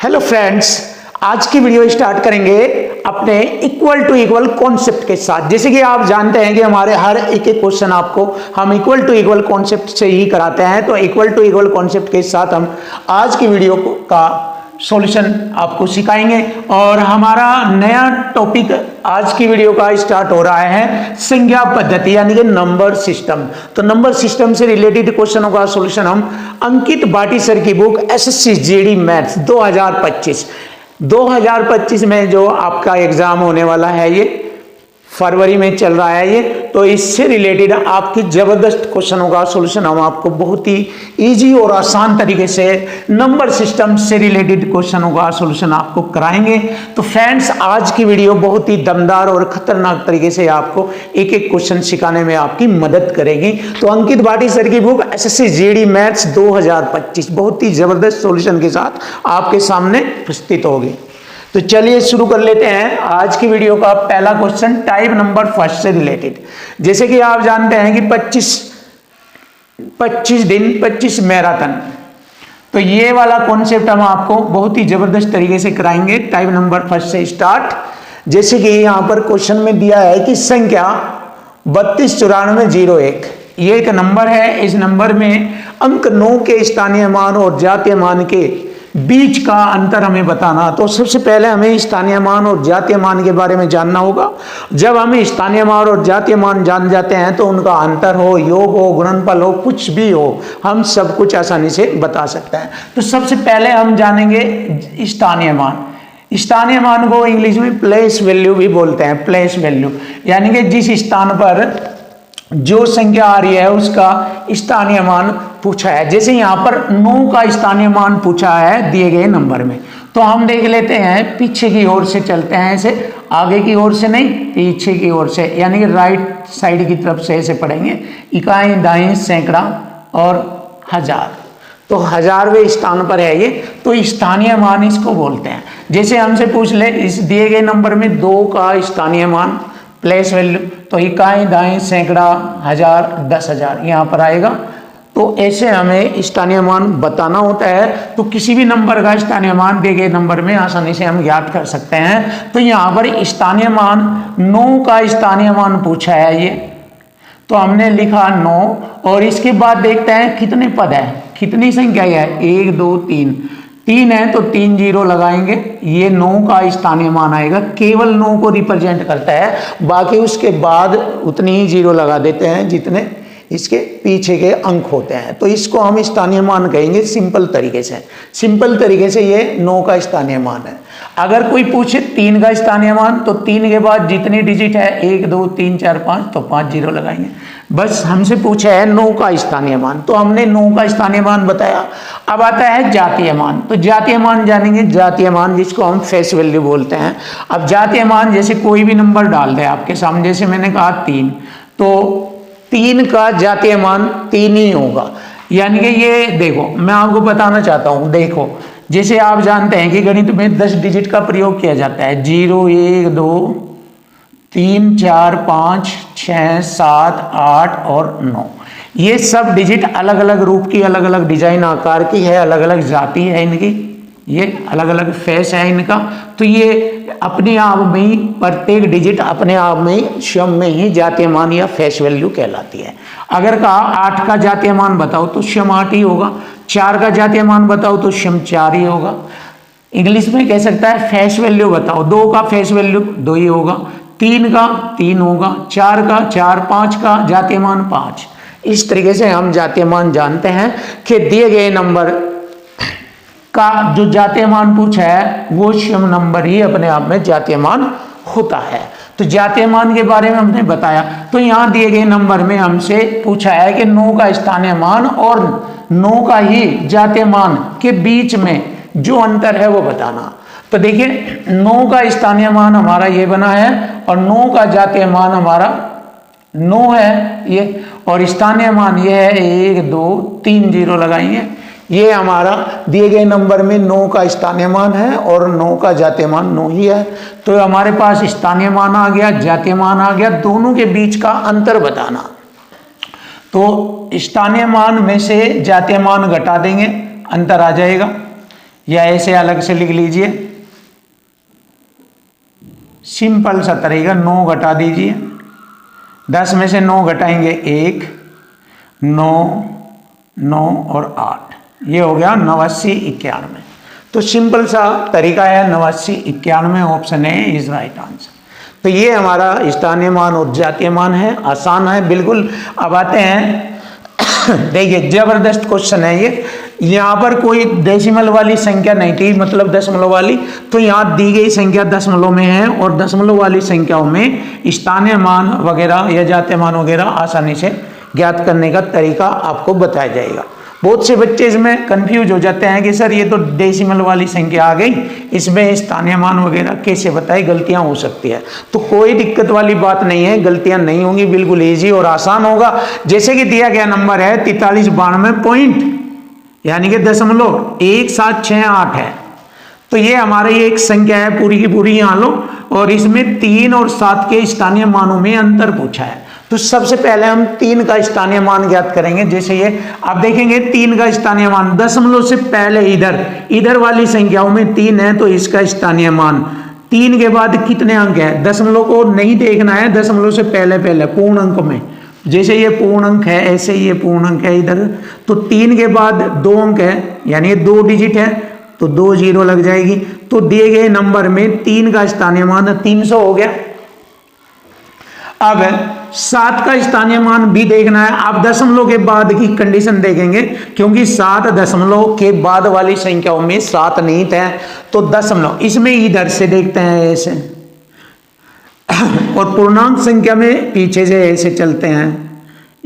Hello friends, आज की video start करेंगे अपने इक्वल टू इक्वल कॉन्सेप्ट के साथ। जैसे कि आप जानते हैं कि हमारे हर एक क्वेश्चन आपको हम इक्वल टू इक्वल कॉन्सेप्ट से ही कराते हैं, तो इक्वल टू इक्वल कॉन्सेप्ट के साथ हम आज की वीडियो का सॉल्यूशन आपको सिखाएंगे। और हमारा नया टॉपिक आज की वीडियो का स्टार्ट हो रहा है संख्या पद्धति यानी कि नंबर सिस्टम। तो नंबर सिस्टम से रिलेटेड क्वेश्चनों का सॉल्यूशन हम अंकित भाटी सर की बुक एसएससी जीडी मैथ्स 2025 में जो आपका एग्जाम होने वाला है, ये फरवरी में चल रहा है ये, तो इससे रिलेटेड आपकी जबरदस्त क्वेश्चनों का सॉल्यूशन हम आपको बहुत ही इजी और आसान तरीके से नंबर सिस्टम से रिलेटेड क्वेश्चनों का सॉल्यूशन आपको कराएंगे। तो फ्रेंड्स, आज की वीडियो बहुत ही दमदार और खतरनाक तरीके से आपको एक एक क्वेश्चन सिखाने में आपकी मदद करेगी। तो अंकित भाटी सर की बुक एसएससी जीडी मैथ्स 2025 बहुत ही जबरदस्त सॉल्यूशन के साथ आपके सामने प्रस्तुत होगी। तो चलिए शुरू कर लेते हैं आज की वीडियो का पहला क्वेश्चन टाइप नंबर फर्स्ट से रिलेटेड। जैसे कि आप जानते हैं कि 25 दिन 25 मैराथन, तो ये वाला कॉन्सेप्ट हम आपको बहुत ही जबरदस्त तरीके से कराएंगे टाइप नंबर फर्स्ट से स्टार्ट। जैसे कि यहाँ पर क्वेश्चन में दिया है कि संख्या 329401 ये एक नंबर है। इस नंबर में अंक 9 के स्थानीय मान और जातीय मान के बीच का अंतर हमें बताना। तो सबसे पहले हमें स्थानीय मान और जातीय मान के बारे में जानना होगा। जब हमें स्थानीय मान और जातीय मान जान जाते हैं तो उनका अंतर हो, योग हो, गुणनफल हो, कुछ भी हो, हम सब कुछ आसानी से बता सकते हैं। तो सबसे पहले हम जानेंगे स्थानीय मान। स्थानीय मान को इंग्लिश में प्लेस वैल्यू भी बोलते हैं। प्लेस वैल्यू यानी कि जिस स्थान पर जो संख्या आ रही है उसका स्थानीय मान पूछा है। जैसे यहाँ पर 9 का स्थानीय मान पूछा है दिए गए नंबर में, तो हम देख लेते हैं, पीछे की ओर से चलते हैं, ऐसे आगे की ओर से नहीं, पीछे की ओर से, यानी कि राइट साइड की तरफ से ऐसे पढ़ेंगे। इकाई, दाई, सैकड़ा और हजार, तो हजारवें स्थान पर है ये, तो स्थानीय मान इसको बोलते हैं। जैसे हमसे पूछ ले इस दिए गए नंबर में 2 का स्थानीय मान प्लेस वैल्यू, तो इकाई, दाई, सैकड़ा, हजार, 10,000 यहाँ पर आएगा। तो ऐसे हमें स्थानीय मान बताना होता है। तो किसी भी नंबर का स्थानीय मान दिए गए नंबर में आसानी से हम ज्ञात कर सकते हैं। तो यहाँ पर स्थानीय मान 9 का स्थानीय मान पूछा है ये, तो हमने लिखा 9 और इसके बाद देखते हैं कितने पद है, कितनी संख्या है, 1 2 3 है, तो 3 जीरो लगाएंगे, ये 9 का स्थानीय मान आएगा। केवल 9 को रिप्रेजेंट करता है, बाकी उसके बाद उतनी ही जीरो लगा देते हैं जितने इसके पीछे के अंक होते हैं। तो इसको हम स्थानीय मान कहेंगे सिंपल तरीके से। सिंपल तरीके से ये 9 का स्थानीय मान है। अगर कोई पूछे 3 का स्थानीय मान, तो 3 के बाद जितनी डिजिट है 1 2 3 4 5, तो 5 जीरो लगाएंगे। बस हमसे पूछा है 9 का स्थानीय मान, तो हमने 9 का स्थानीय मान बताया। अब आता है जातीय मान। तो जातीय मान जानेंगे, जातीय मान जिसको हम फेस वैल्यू बोलते हैं। अब जातीय मान जैसे कोई भी नंबर डाल दे आपके सामने, जैसे मैंने कहा 3, तो 3 का जातीय मान 3 ही होगा। यानी कि ये देखो, मैं आपको बताना चाहता हूं, देखो जैसे आप जानते हैं कि गणित में 10 डिजिट का प्रयोग किया जाता है, 0 1 2 3 4 5 6 7 8 और 9। ये सब डिजिट अलग अलग रूप की, अलग अलग डिजाइन आकार की है, अलग अलग जाति है इनकी, ये अलग अलग फेस है इनका। तो ये अपने आप में ही प्रत्येक डिजिट अपने आप में स्वयं में ही जातीय मान या फेस वैल्यू कहलाती है। अगर कहा 8 का जातीय मान बताओ तो स्वयं 8 ही होगा, 4 का जातीय मान बताओ तो स्वयं 4 ही होगा। इंग्लिश में कह सकता है फेस वैल्यू बताओ, 2 का फेस वैल्यू 2 ही होगा, 3 का 3 होगा, 4 का 4, 5 का जातीय मान 5। इस तरीके से हम जातीय मान जानते हैं कि दिए गए नंबर का जो जातीय मान पूछा है वो स्वयं नंबर ही अपने आप में जातीय मान होता है। तो जातीय मान के बारे में हमने बताया। तो यहाँ दिए गए नंबर में हमसे पूछा है कि 9 का स्थानीय मान और 9 का ही जातीय मान के बीच में जो अंतर है वो बताना। तो देखिए 9 का स्थानीय मान हमारा ये बना है और 9 का जातीय मान हमारा 9 है ये, और स्थानीय मान ये है 1 2 3 जीरो लगाएंगे। ये हमारा दिए गए नंबर में 9 का स्थानीय मान है और 9 का जातीय मान 9 ही है। तो हमारे पास स्थानीय मान आ गया, जातीय मान आ गया, दोनों के बीच का अंतर बताना। तो स्थानीय मान में से जातीय मान घटा देंगे, अंतर आ जाएगा। या ऐसे अलग से लिख लीजिए, सिंपल सा तरीका। 9 घटा दीजिए, 10 में से 9 घटाएंगे 1, 9, 9 और 8, ये हो गया 89 91। तो सिंपल सा तरीका है, 89 91 ऑप्शन है इज राइट आंसर। तो ये हमारा स्थानीय मान और जातीय मान है, आसान है बिल्कुल। अब आते हैं देखिए जबरदस्त क्वेश्चन है ये। यहाँ पर कोई डेसिमल वाली संख्या नहीं थी, मतलब दशमलव वाली, तो यहाँ दी गई संख्या दशमलव में है और दशमलव वाली संख्याओं में स्थानीय मान वगैरह या जातीय मान वगैरह आसानी से ज्ञात करने का तरीका आपको बताया जाएगा। बहुत से बच्चे इसमें कंफ्यूज हो जाते हैं कि सर ये तो डेसिमल वाली संख्या आ गई, इसमें स्थानीय मान वगैरह कैसे बताए, गलतियां हो सकती है। तो कोई दिक्कत वाली बात नहीं है, गलतियां नहीं होंगी, बिल्कुल इजी और आसान होगा। जैसे कि दिया गया नंबर है 4392 पॉइंट, यानी कि 0.1768 है। तो ये हमारी एक संख्या है पूरी की पूरी, यहाँ लो, और इसमें 3 और 7 के स्थानीय मानों में अंतर पूछा है। तो सबसे पहले हम 3 का स्थानीय मान ज्ञात करेंगे। जैसे ये आप देखेंगे 3 का स्थानीय मान, दशमलव से पहले इधर वाली संख्याओं में 3 है, तो इसका स्थानीय मान 3 के बाद कितने अंक है, दशमलव को नहीं देखना है, दशमलव से पहले पूर्ण अंक में। जैसे ये पूर्ण अंक है, ऐसे ये पूर्ण अंक है इधर, तो 3 के बाद 2 अंक है, यानी ये 2 डिजिट है, तो 2 जीरो लग जाएगी। तो दिए गए नंबर में 3 का स्थानीय मान 300 हो गया। अब 7 का स्थानीय मान भी देखना है। आप दशमलव के बाद की कंडीशन देखेंगे, क्योंकि 7 दशमलव के बाद वाली संख्याओं में 7 निहित है, तो दशमलव इसमें इधर से देखते हैं ऐसे, और पूर्णांक संख्या में पीछे से ऐसे चलते हैं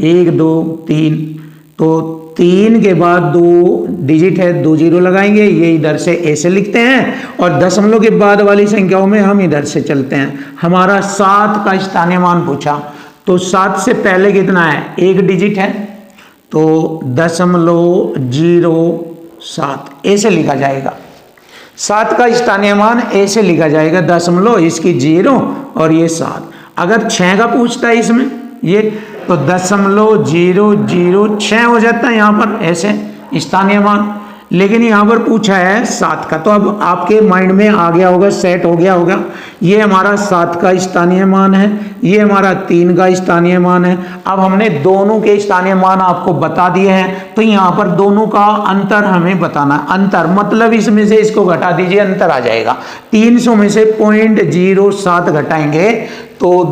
1 2 3, तो 3 के बाद 2 डिजिट है, 2 जीरो लगाएंगे, ये इधर से ऐसे लिखते हैं, और दशमलव के बाद वाली संख्याओं में हम इधर से चलते हैं। हमारा 7 का स्थानीय मान पूछा, तो 7 से पहले कितना है, 1 डिजिट है, तो 0.07 ऐसे लिखा जाएगा। 7 का स्थानीय मान ऐसे लिखा जाएगा, दशमलव इसकी 0 और ये 7। अगर 6 का पूछता है इसमें ये, तो 0.006 हो जाता है यहाँ पर ऐसे स्थानीय मान। लेकिन यहाँ पर पूछा है 7 का, तो अब आपके माइंड में आ गया होगा, सेट हो गया होगा। ये हमारा 7 का स्थानीय मान है, ये हमारा 3 का स्थानीय मान है। अब हमने दोनों के स्थानीय मान आपको बता दिए हैं, तो यहाँ पर दोनों का अंतर हमें बताना है। अंतर मतलब इसमें से इसको घटा दीजिए, अंतर आ जाएगा। 300 में से 0.07 घटाएंगे तो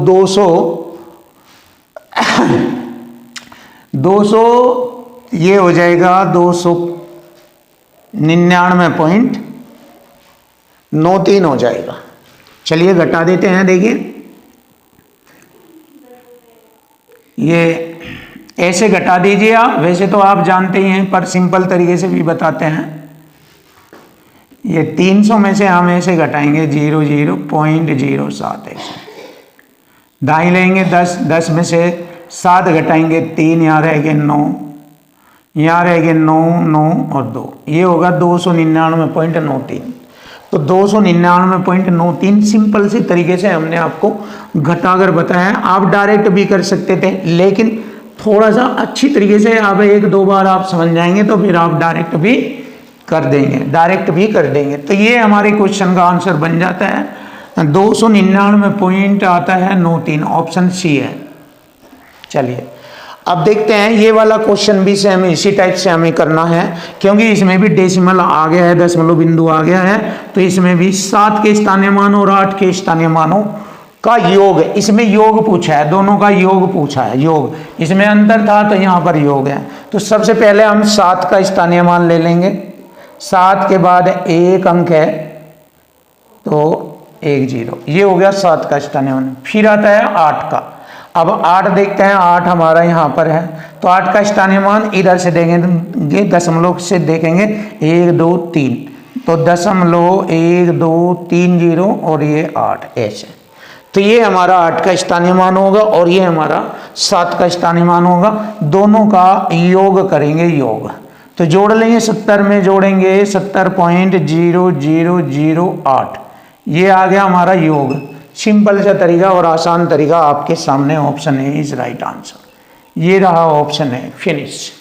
200 ये हो जाएगा 299.93 हो जाएगा। चलिए घटा देते हैं, देखिए ये ऐसे घटा दीजिए आप, वैसे तो आप जानते ही हैं पर सिंपल तरीके से भी बताते हैं। ये 300 में से हम ऐसे घटाएंगे 0.07 ऐसे, दाई लेंगे 10 में से 7 घटाएंगे 3, यहाँ रहेंगे 9, यहाँ रहेंगे 9 9 और 2, ये होगा 299.93। तो 299.93 सिंपल से तरीके से हमने आपको घटाकर बताया। आप डायरेक्ट भी कर सकते थे, लेकिन थोड़ा सा अच्छी तरीके से आप 1-2 बार आप समझ जाएंगे तो फिर आप डायरेक्ट भी कर देंगे। तो ये हमारे क्वेश्चन का आंसर बन जाता है 299.93, ऑप्शन सी है। चलिए अब देखते हैं ये वाला क्वेश्चन भी से हमें इसी टाइप से हमें करना है, क्योंकि इसमें भी डेसिमल आ गया है, दशमलव बिंदु आ गया है। तो इसमें भी 7 के स्थानीय मान और 8 के स्थानीय मानों का योग, इसमें योग पूछा है, दोनों का योग पूछा है। योग इसमें अंतर था तो यहाँ पर योग है। तो सबसे पहले हम 7 का स्थानीय मान ले लेंगे। 7 के बाद 1 अंक है तो 1 0, ये हो गया 7 का स्थानीय मान। फिर आता है 8 का। अब 8 देखते हैं, 8 हमारा यहाँ पर है, तो 8 का स्थानीय मान इधर से देखेंगे, दशमलव से देखेंगे 1 2 3, तो 0.1230 और ये 8 ऐसे। तो ये हमारा 8 का स्थानीय मान होगा और ये हमारा 7 का स्थानीय मान होगा। दोनों का योग करेंगे, योग तो जोड़ लेंगे, 70 में जोड़ेंगे 70.0008, ये आ गया हमारा योग। सिंपल सा तरीका और आसान तरीका आपके सामने, option A is right answer. ये रहा ऑप्शन है, फिनिश।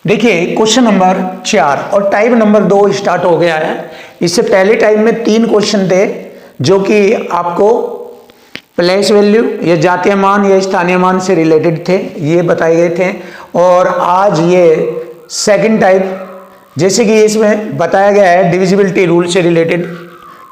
देखिए क्वेश्चन नंबर 4 और टाइप नंबर 2 स्टार्ट हो गया है। इससे पहले टाइप में 3 क्वेश्चन थे जो कि आपको प्लेस वैल्यू या जातीय मान या स्थानीय मान से रिलेटेड थे, ये बताए गए थे। और आज ये सेकंड टाइप, जैसे कि इसमें बताया गया है डिविजिबिलिटी रूल से रिलेटेड,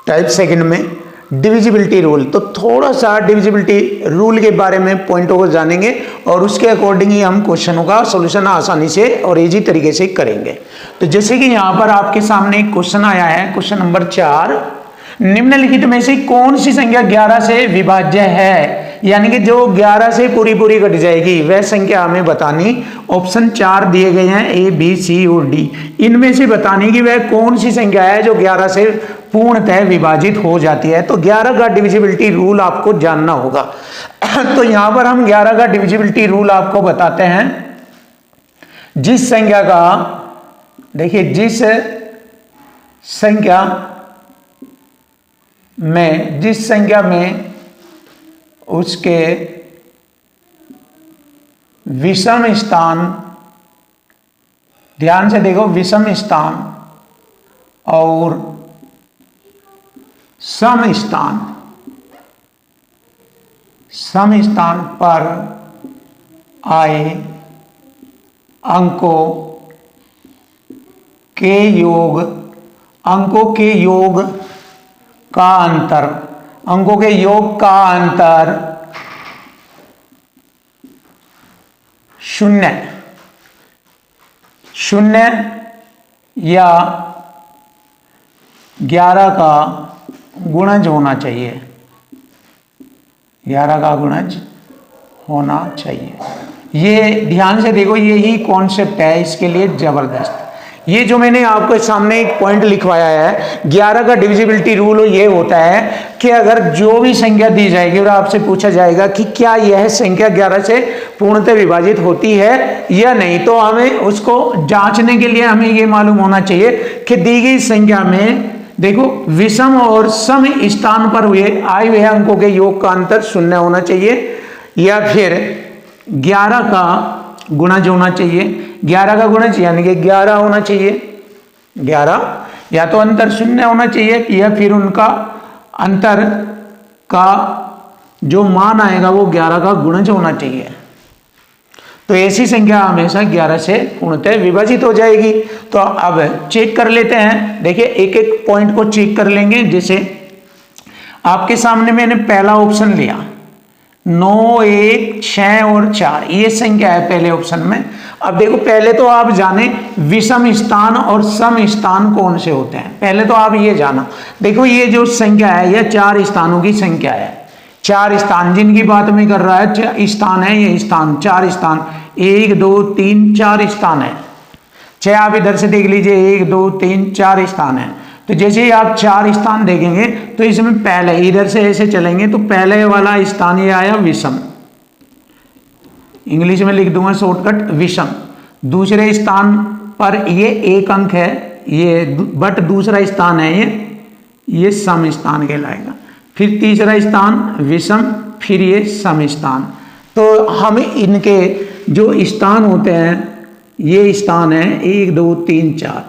टाइप सेकंड में डिविजिबिलिटी रूल। तो थोड़ा सा डिविजिबिलिटी रूल के बारे में पॉइंटों को जानेंगे और उसके अकॉर्डिंग ही हम क्वेश्चनों का सॉल्यूशन आसानी से और इजी तरीके से करेंगे। तो जैसे कि यहाँ पर आपके सामने एक क्वेश्चन आया है, क्वेश्चन नंबर 4, निम्नलिखित में से कौन सी संख्या 11 से विभाज्य है, यानी कि जो 11 से पूरी पूरी कट जाएगी वह संख्या हमें बतानी। ऑप्शन 4 दिए गए हैं, ए बी सी और डी। इनमें से बतानी कि वह कौन सी संख्या है जो 11 से पूर्णतः विभाजित हो जाती है। तो 11 का डिविजिबिलिटी रूल आपको जानना होगा। तो यहां पर हम 11 का डिविजिबिलिटी रूल आपको बताते हैं। जिस संख्या का, देखिए, जिस संख्या में उसके विषम स्थान, ध्यान से देखो, विषम स्थान और सम स्थान पर आए अंकों के योग का अंतर शून्य या 11 का गुणज होना चाहिए। 11 का गुणज होना चाहिए। ये ध्यान से देखो, यही कॉन्सेप्ट है इसके लिए जबरदस्त। ये जो मैंने आपको सामने एक पॉइंट लिखवाया है, 11 का डिविजिबिलिटी रूल ये होता है कि अगर जो भी संख्या दी जाएगी और आपसे पूछा जाएगा कि क्या यह संख्या 11 से पूर्णतः विभाजित होती है या नहीं, तो हमें उसको जांचने के लिए हमें ये मालूम होना चाहिए कि दी गई संख्या में, देखो, विषम और सम स्थान पर हुए आए हुए अंकों के योग का अंतर 0 होना चाहिए या फिर 11 का गुणज होना चाहिए। 11 का गुणज यानी कि 11 होना चाहिए। 11 या तो अंतर 0 होना चाहिए या फिर उनका अंतर का जो मान आएगा वो 11 का गुणज होना चाहिए। तो ऐसी संख्या हमेशा 11 से पूर्णतः विभाजित हो जाएगी। तो अब चेक कर लेते हैं। देखिए, एक एक पॉइंट को चेक कर लेंगे। जैसे आपके सामने मैंने पहला ऑप्शन लिया, 9, 1, 6 और 4, ये संख्या है पहले ऑप्शन में। अब देखो, पहले तो आप जाने विषम स्थान और सम स्थान कौन से होते हैं, पहले तो आप ये जाना। देखो, ये जो संख्या है यह 4 स्थानों की संख्या है। 4 स्थान जिनकी बात में कर रहा है, स्थान है ये स्थान, 4 स्थान, 1, 2, 3, 4 स्थान है। 6 आप इधर से देख लीजिए, 1, 2, 3, 4 स्थान है। तो जैसे ही आप 4 स्थान देखेंगे तो इसमें पहले इधर से ऐसे चलेंगे तो पहले वाला स्थान ये आया विषम, इंग्लिश में लिख दूंगा शॉर्टकट विषम। दूसरे स्थान पर ये 1 अंक है ये, बट दूसरा स्थान है ये सम स्थान कहलाएगा। फिर तीसरा स्थान विषम, फिर ये सम स्थान। तो हम इनके जो स्थान होते हैं, ये स्थान है 1, 2, 3, 4।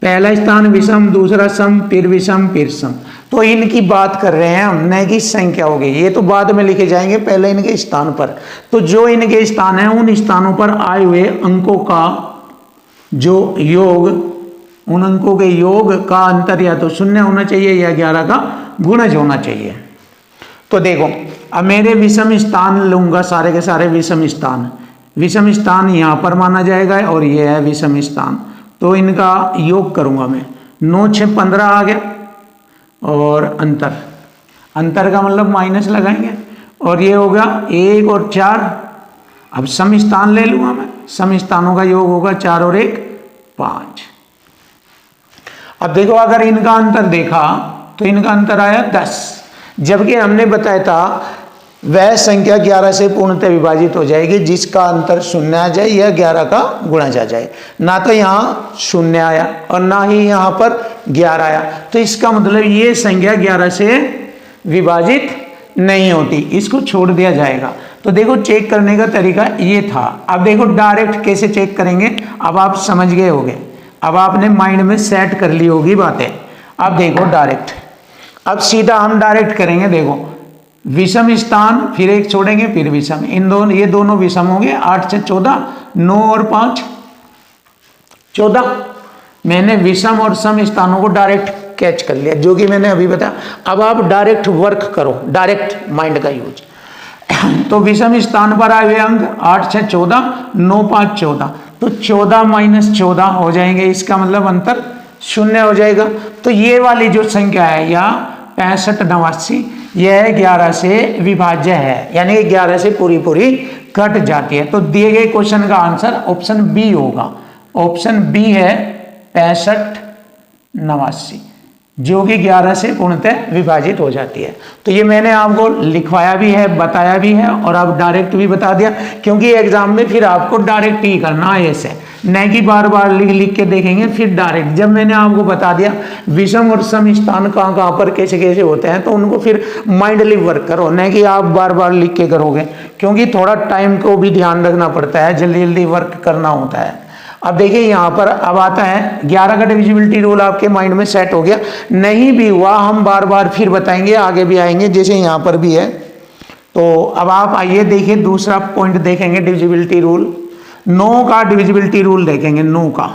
पहला स्थान विषम, दूसरा सम, फिर विषम, फिर सम। तो इनकी बात कर रहे हैं हम, न कि संख्या होगी, ये तो बाद में लिखे जाएंगे, पहले इनके स्थान पर। तो जो इनके स्थान है उन स्थानों पर आए हुए अंकों का जो योग, उन अंकों के योग का अंतर या तो 0 होना चाहिए या 11 का गुणज होना चाहिए। तो देखो, अब मेरे विषम स्थान लूंगा, सारे के सारे विषम स्थान यहाँ पर माना जाएगा और ये है विषम स्थान। तो इनका योग करूंगा मैं, 9, 6, 15 आ गया और अंतर का मतलब माइनस लगाएंगे और ये होगा 1 और 4। अब सम स्थान ले लूंगा मैं, सम स्थानों का योग होगा 4 और 1, 5। अब देखो, अगर इनका अंतर देखा तो इनका अंतर आया 10, जबकि हमने बताया था वह संख्या 11 से पूर्णतः विभाजित हो जाएगी जिसका अंतर 0 आ जाए या 11 का गुणज आ जाए। ना तो यहाँ 0 आया और ना ही यहाँ पर 11 आया, तो इसका मतलब ये संख्या 11 से विभाजित नहीं होती, इसको छोड़ दिया जाएगा। तो देखो चेक करने का तरीका ये था। अब देखो डायरेक्ट कैसे चेक करेंगे, अब आप समझ गए होगे, अब आपने माइंड में सेट कर ली होगी बातें। अब देखो डायरेक्ट, अब सीधा हम डायरेक्ट करेंगे। देखो विषम स्थान, फिर एक छोड़ेंगे, फिर विषम, इन दोनों, ये दोनों विषम होंगे। 8 से 14, 9 और 5 14। मैंने विषम और सम स्थानों को डायरेक्ट कैच कर लिया, जो कि मैंने अभी बताया। अब आप डायरेक्ट वर्क करो, डायरेक्ट माइंड का यूज। तो विषम स्थान पर आए हुए अंक 8 से 14, 9 5 14, तो 14 माइनस 14 हो जाएंगे, इसका मतलब अंतर 0 हो जाएगा। तो ये वाली जो संख्या है या 65 89, यह 11 से विभाज्य है, यानी कि 11 से पूरी पूरी कट जाती है। तो दिए गए क्वेश्चन का आंसर ऑप्शन बी होगा। ऑप्शन बी है 65 89, जो कि 11 से पूर्णतः विभाजित हो जाती है। तो ये मैंने आपको लिखवाया भी है, बताया भी है, और अब डायरेक्ट भी बता दिया, क्योंकि एग्जाम में फिर आपको डायरेक्ट ही करना है ऐसे, न कि बार बार लिख लिख के देखेंगे फिर डायरेक्ट। जब मैंने आपको बता दिया विषम और सम स्थान कहाँ कहाँ पर कैसे कैसे होते हैं, तो उनको फिर माइंडली वर्क करो, न कि आप बार बार लिख के करोगे, क्योंकि थोड़ा टाइम को भी ध्यान रखना पड़ता है, जल्दी जल्दी वर्क करना होता है। अब देखिए यहाँ पर अब आता है 11 का डिविजिबिलिटी रूल आपके माइंड में सेट हो गया। नहीं भी हुआ हम बार बार फिर बताएंगे, आगे भी आएंगे, जैसे यहाँ पर भी है। तो अब आप आइए देखिए दूसरा पॉइंट देखेंगे, डिविजिबिलिटी रूल। 9 का डिविजिबिलिटी रूल देखेंगे, 9 का,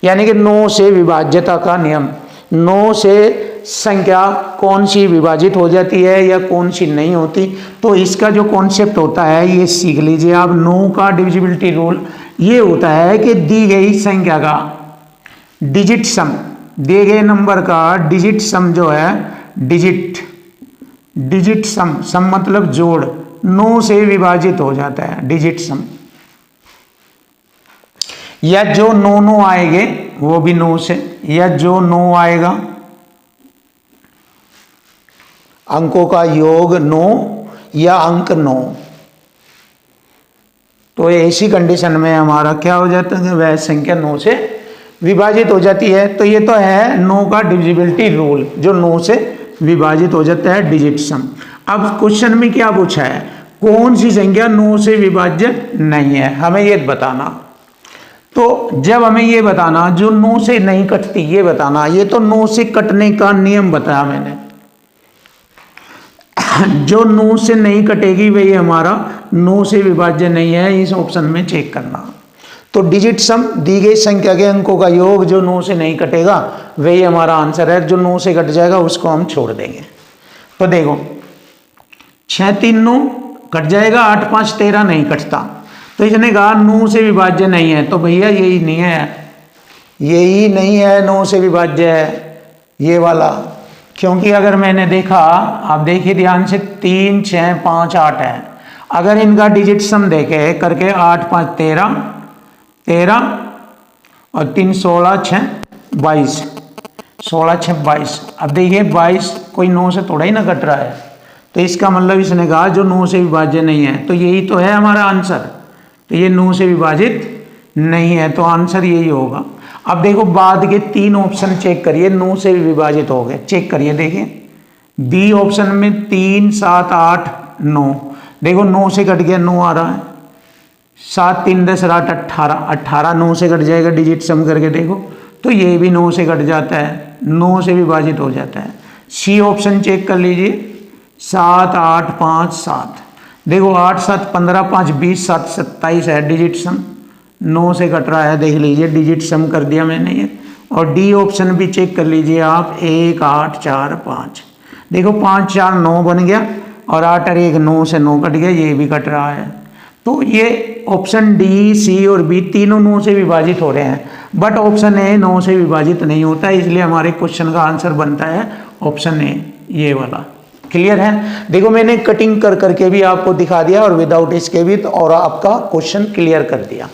यानी कि 9 से विभाज्यता का नियम। 9 से संख्या कौन सी विभाजित हो जाती है या कौन सी नहीं होती, तो इसका जो कॉन्सेप्ट होता है ये सीख लीजिए आप। 9 का डिविजिबिलिटी रूल ये होता है कि दी गई संख्या का डिजिट सम, दिए गए नंबर का डिजिट सम जो है, डिजिट सम, सम मतलब जोड़, 9 से विभाजित हो जाता है डिजिट सम, या जो 9 आएंगे वो भी 9 से, या जो 9 आएगा अंकों का योग 9 या अंक 9, तो ऐसी कंडीशन में हमारा क्या हो जाता है, वह संख्या 9 से विभाजित हो जाती है। तो ये तो है 9 का डिविजिबिलिटी रूल, जो 9 से विभाजित हो जाता है डिजिट सम। अब क्वेश्चन में क्या पूछा है, कौन सी संख्या 9 से विभाज्य नहीं है, हमें ये बताना। तो जब हमें ये बताना जो 9 से नहीं कटती, ये बताना, ये तो 9 से कटने का नियम बताया मैंने। जो 9 से नहीं कटेगी वही हमारा 9 से विभाज्य नहीं है, इस ऑप्शन में चेक करना। तो डिजिट सम, दी गई संख्या के अंकों का योग जो 9 से नहीं कटेगा वही हमारा आंसर है। जो 9 से कट जाएगा उसको हम छोड़ देंगे। तो देखो 6 3 9 कट जाएगा, 8 5 13 नहीं कटता, तो इसने कहा 9 से विभाज्य नहीं है, तो भैया यही नहीं है, यही नहीं है 9 से विभाज्य है ये वाला। क्योंकि अगर मैंने देखा, आप देखिए ध्यान से, 3 6 5 8 है, अगर इनका डिजिट सम देखे करके 8 5 13 13 और 3 16 6 22, 16 6 22। अब देखिए 22 कोई 9 से थोड़ा ही ना कट रहा है, तो इसका मतलब इसने कहा जो 9 से विभाज्य नहीं है, तो यही तो है हमारा आंसर। तो ये 9 से विभाजित नहीं है, तो आंसर यही होगा। अब देखो बाद के 3 ऑप्शन चेक करिए, 9 से विभाजित हो गए, चेक करिए। देखिए बी ऑप्शन में 3 7 8 9, देखो 9 से कट गया, 9 आ रहा है, 7 3 10 8 18, 18 9 से कट जाएगा, डिजिट सम करके देखो, तो ये भी 9 से कट जाता है, 9 से विभाजित हो जाता है। सी ऑप्शन चेक कर लीजिए, 7 8 5 7, देखो 8 7 15 5 20 7 27 है डिजिट सम, 9 से कट रहा है, देख लीजिए डिजिट सम कर दिया मैंने ये। और डी ऑप्शन भी चेक कर लीजिए आप, 1 8 4 5, देखो 5 4 9 बन गया, और 8 और 1 9 से 9 कट गया, ये भी कट रहा है। तो ये ऑप्शन डी सी और बी तीनों 9 से विभाजित हो रहे हैं, बट ऑप्शन ए 9 से विभाजित नहीं होता, इसलिए हमारे क्वेश्चन का आंसर बनता है ऑप्शन ए, ये वाला। क्लियर है? देखो मैंने कटिंग कर करके भी आपको दिखा दिया और विदाउट इसके भी, और आपका क्वेश्चन क्लियर कर दिया।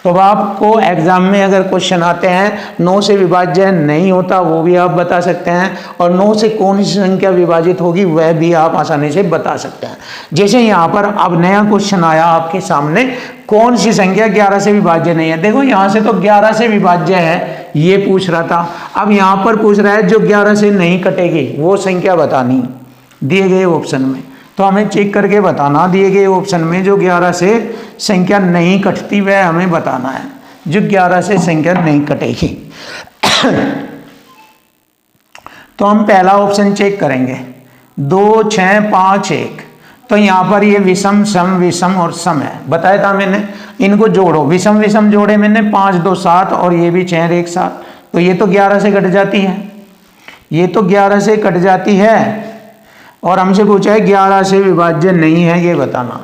तो अब आपको एग्जाम में अगर क्वेश्चन आते हैं 9 से विभाज्य नहीं होता, वो भी आप बता सकते हैं, और 9 से कौन सी संख्या विभाजित होगी वह भी आप आसानी से बता सकते हैं। जैसे यहाँ पर अब नया क्वेश्चन आया आपके सामने, कौन सी संख्या 11 से विभाज्य नहीं है। देखो यहाँ से तो 11 से विभाज्य है ये पूछ रहा था, अब यहाँ पर पूछ रहा है जो 11 से नहीं कटेगी वो संख्या बतानी दिए गए ऑप्शन में। तो हमें चेक करके बताना, दिए गए ऑप्शन में जो 11 से संख्या नहीं कटती वह हमें बताना है, जो 11 से संख्या नहीं कटेगी। तो हम पहला ऑप्शन चेक करेंगे, 2 6 5 1। तो यहाँ पर ये विषम सम विषम और सम है, बताया था मैंने। इनको जोड़ो, विषम विषम जोड़े मैंने, 5 2 7 और ये भी 6 1 7, तो ये तो 11 से कट जाती है, ये तो 11 से कट जाती है। और हमसे पूछा है 11 से विभाज्य नहीं है, ये बताना।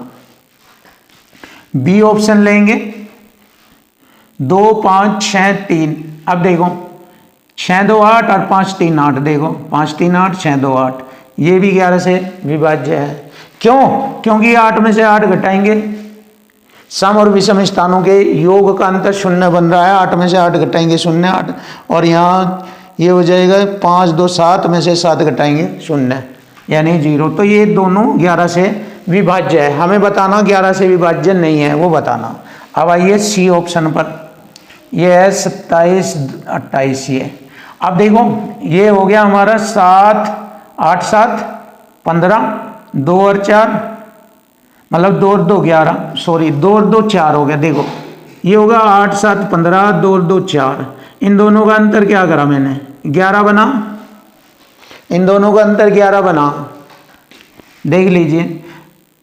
बी ऑप्शन लेंगे, 2 5 6 3। अब देखो 6 2 8 और 5 3 8, देखो 5 3 8 6 2 8, ये भी 11 से विभाज्य है। क्यों? क्योंकि 8 में से 8 घटाएंगे, सम और विषम स्थानों के योग का अंतर 0 बन रहा है, 8 में से 8 घटाएंगे 0 8, और यहाँ ये हो जाएगा 5 2 7 में से 7 घटाएंगे 0 यानी 0। तो ये दोनों 11 से विभाज्य है, हमें बताना 11 से विभाज्य नहीं है, वो बताना। अब आइए सी ऑप्शन पर, ये है 27 28 ये। अब देखो ये हो गया हमारा 7 8 7 15, 2 और 4 मतलब 2 और 2 11, सॉरी 2 और 2 4 हो गया। देखो ये होगा 8 7 15, 2 और 2 4, इन दोनों का अंतर क्या करा मैंने, 11 बना, इन दोनों का अंतर 11 बना। देख लीजिए,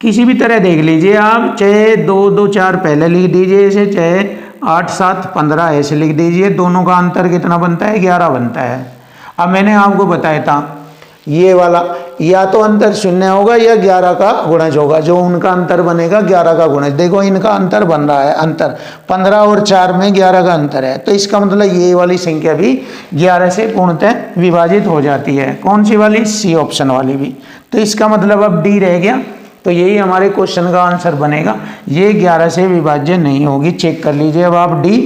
किसी भी तरह देख लीजिए आप, चाहे 2 2 4 पहले लिख दीजिए इसे, चाहे 8 7 15 ऐसे लिख दीजिए, दोनों का अंतर कितना बनता है, 11 बनता है। अब मैंने आपको बताया था ये वाला या तो अंतर 0 होगा या 11 का गुणज होगा, जो उनका अंतर बनेगा 11 का गुणज। देखो इनका अंतर बन रहा है, अंतर 15 और 4 में 11 का अंतर है, तो इसका मतलब ये वाली संख्या भी 11 से पूर्णतः विभाजित हो जाती है। कौन सी वाली, सी ऑप्शन वाली भी। तो इसका मतलब अब डी रह गया, तो यही हमारे क्वेश्चन का आंसर बनेगा, ये 11 से विभाज्य नहीं होगी। चेक कर लीजिए अब आप डी,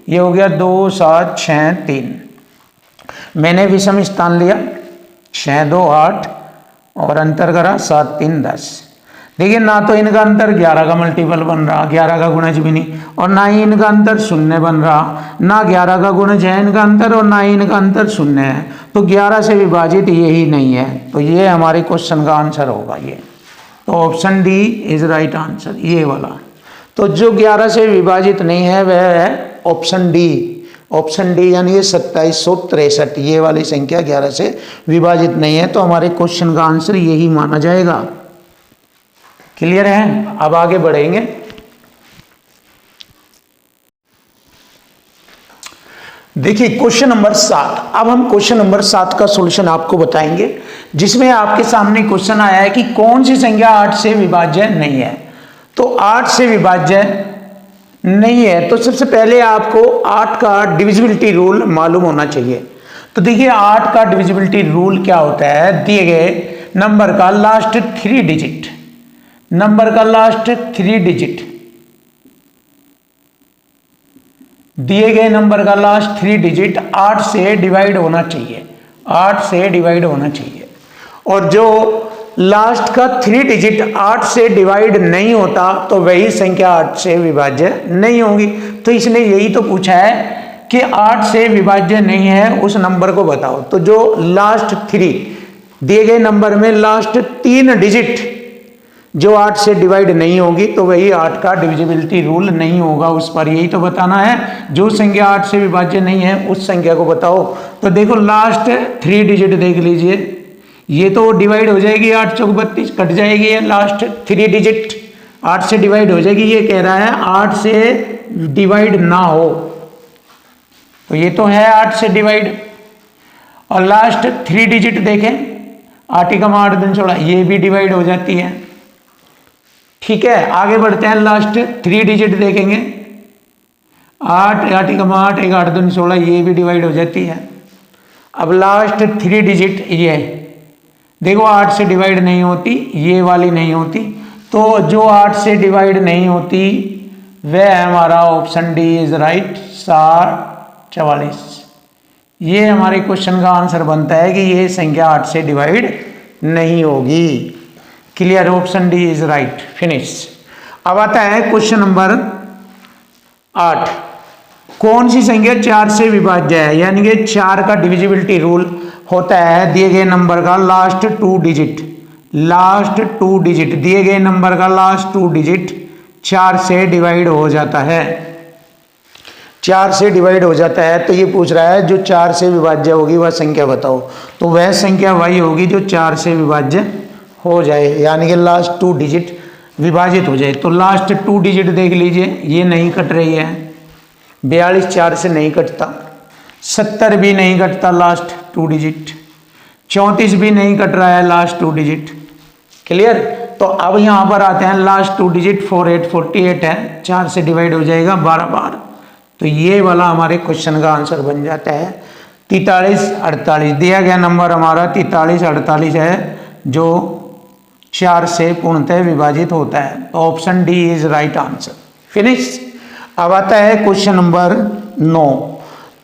ये हो गया 2 7 6 3। मैंने विषम स्थान लिया 6 2 8 और अंतर करा 7 3 10। देखिए ना तो इनका अंतर 11 का मल्टीपल बन रहा, 11 का गुणज भी नहीं, और ना ही इनका अंतर 0 बन रहा, ना 11 का गुणज है इनका अंतर और ना ही इनका अंतर 0 है। तो 11 से विभाजित यही नहीं है, तो ये हमारे क्वेश्चन का आंसर होगा ये। तो option D is right answer, ये वाला। तो जो 11 से विभाजित नहीं है वह है ऑप्शन डी, ऑप्शन डी यानी ये 2763, ये वाली संख्या 11 से विभाजित नहीं है, तो हमारे क्वेश्चन का आंसर यही माना जाएगा। क्लियर है? अब आगे बढ़ेंगे। देखिए क्वेश्चन नंबर 7। अब हम क्वेश्चन नंबर 7 का सॉल्यूशन आपको बताएंगे, जिसमें आपके सामने क्वेश्चन आया है कि कौन सी संख्या 8 से विभाज्य नहीं है। तो 8 से विभाज्य नहीं है तो सबसे पहले आपको 8 का डिविजिबिलिटी रूल मालूम होना चाहिए। तो देखिए 8 का डिविजिबिलिटी रूल क्या होता है, दिए गए नंबर का लास्ट 3 डिजिट, नंबर का लास्ट 3 डिजिट, दिए गए नंबर का लास्ट 3 डिजिट 8 से डिवाइड होना चाहिए, 8 से डिवाइड होना चाहिए। और जो लास्ट का 3 डिजिट 8 से डिवाइड नहीं होता तो वही संख्या 8 से विभाज्य नहीं होगी। तो इसने यही तो पूछा है कि 8 से विभाज्य नहीं है उस नंबर को बताओ। तो जो लास्ट 3 दिए गए नंबर में लास्ट 3 डिजिट जो 8 से डिवाइड नहीं होगी तो वही 8 का डिविजिबिलिटी रूल नहीं होगा उस पर, यही तो बताना है। जो संख्या 8 से विभाज्य नहीं है उस संख्या को बताओ। तो देखो लास्ट 3 डिजिट देख लीजिए, ये तो डिवाइड हो जाएगी, 8 चौक 32 कट जाएगी, ये लास्ट 3 डिजिट 8 से डिवाइड हो जाएगी। ये कह रहा है 8 से डिवाइड ना हो, तो ये तो है 8 से डिवाइड। और लास्ट 3 डिजिट देखें, 8 का 8 दिन 16, ये भी डिवाइड हो जाती है। ठीक है, आगे बढ़ते हैं, लास्ट 3 डिजिट देखेंगे, 8 8 का 8 1 8 दिन 16, ये भी डिवाइड हो जाती है। अब लास्ट 3 डिजिट ये देखो 8 से डिवाइड नहीं होती, ये वाली नहीं होती, तो जो 8 से डिवाइड नहीं होती वह हमारा ऑप्शन डी इज राइट, 44। ये हमारे क्वेश्चन का आंसर बनता है कि ये संख्या 8 से डिवाइड नहीं होगी। Clear, option D is right, finish. अब आता है क्वेश्चन नंबर 8। कौन सी संख्या 4 से विभाज्य है, यानी कि 4 का डिविजिबिलिटी रूल होता है दिए गए नंबर का लास्ट 2 डिजिट, लास्ट 2 डिजिट, दिए गए नंबर का लास्ट 2 डिजिट 4 से डिवाइड हो जाता है, 4 से डिवाइड हो जाता है। तो ये पूछ रहा है जो 4 से विभाज्य होगी वह संख्या बताओ। तो वह संख्या वही होगी जो 4 से विभाज्य हो जाए, यानी कि लास्ट 2 डिजिट विभाजित हो जाए। तो लास्ट 2 डिजिट देख लीजिए, ये नहीं कट रही है, 42 4 से नहीं कटता, 70 भी नहीं कटता लास्ट 2 डिजिट, 34 भी नहीं कट रहा है लास्ट 2 डिजिट। क्लियर। तो अब यहाँ पर आते हैं लास्ट 2 डिजिट 48 है, 4 से डिवाइड हो जाएगा 12 बार। तो ये वाला हमारे क्वेश्चन का आंसर बन जाता है 43 48। दिया गया नंबर हमारा 43 48 है जो 4 से पूर्णतः विभाजित होता है। तो option D is right answer. Finish. अब आता है क्वेश्चन नंबर 9।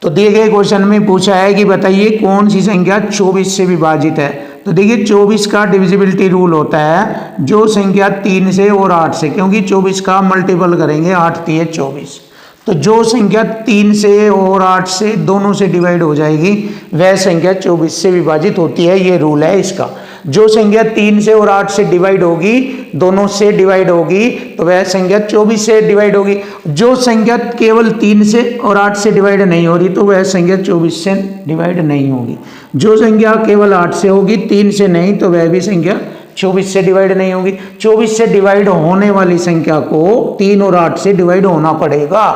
तो दिए गए क्वेश्चन में पूछा है कि बताइए कौन सी संख्या 24 से विभाजित है। तो देखिए 24 का डिविजिबिलिटी रूल होता है जो संख्या 3 से और 8 से, क्योंकि 24 का मल्टीपल करेंगे 8 3 24, तो जो संख्या 3 से और 8 से दोनों से डिवाइड हो जाएगी वह संख्या 24 से विभाजित होती है। ये रूल है इसका। जो संख्या 3 से और 8 से डिवाइड होगी, दोनों से डिवाइड होगी, तो वह संख्या 24 से डिवाइड होगी। जो संख्या केवल 3 से और 8 से डिवाइड नहीं हो रही तो वह संख्या 24 से डिवाइड नहीं होगी। जो संख्या केवल 8 से होगी, 3 से नहीं, तो वह भी संख्या 24 से डिवाइड नहीं होगी। 24 से डिवाइड होने वाली संख्या को 3 और 8 से डिवाइड होना पड़ेगा,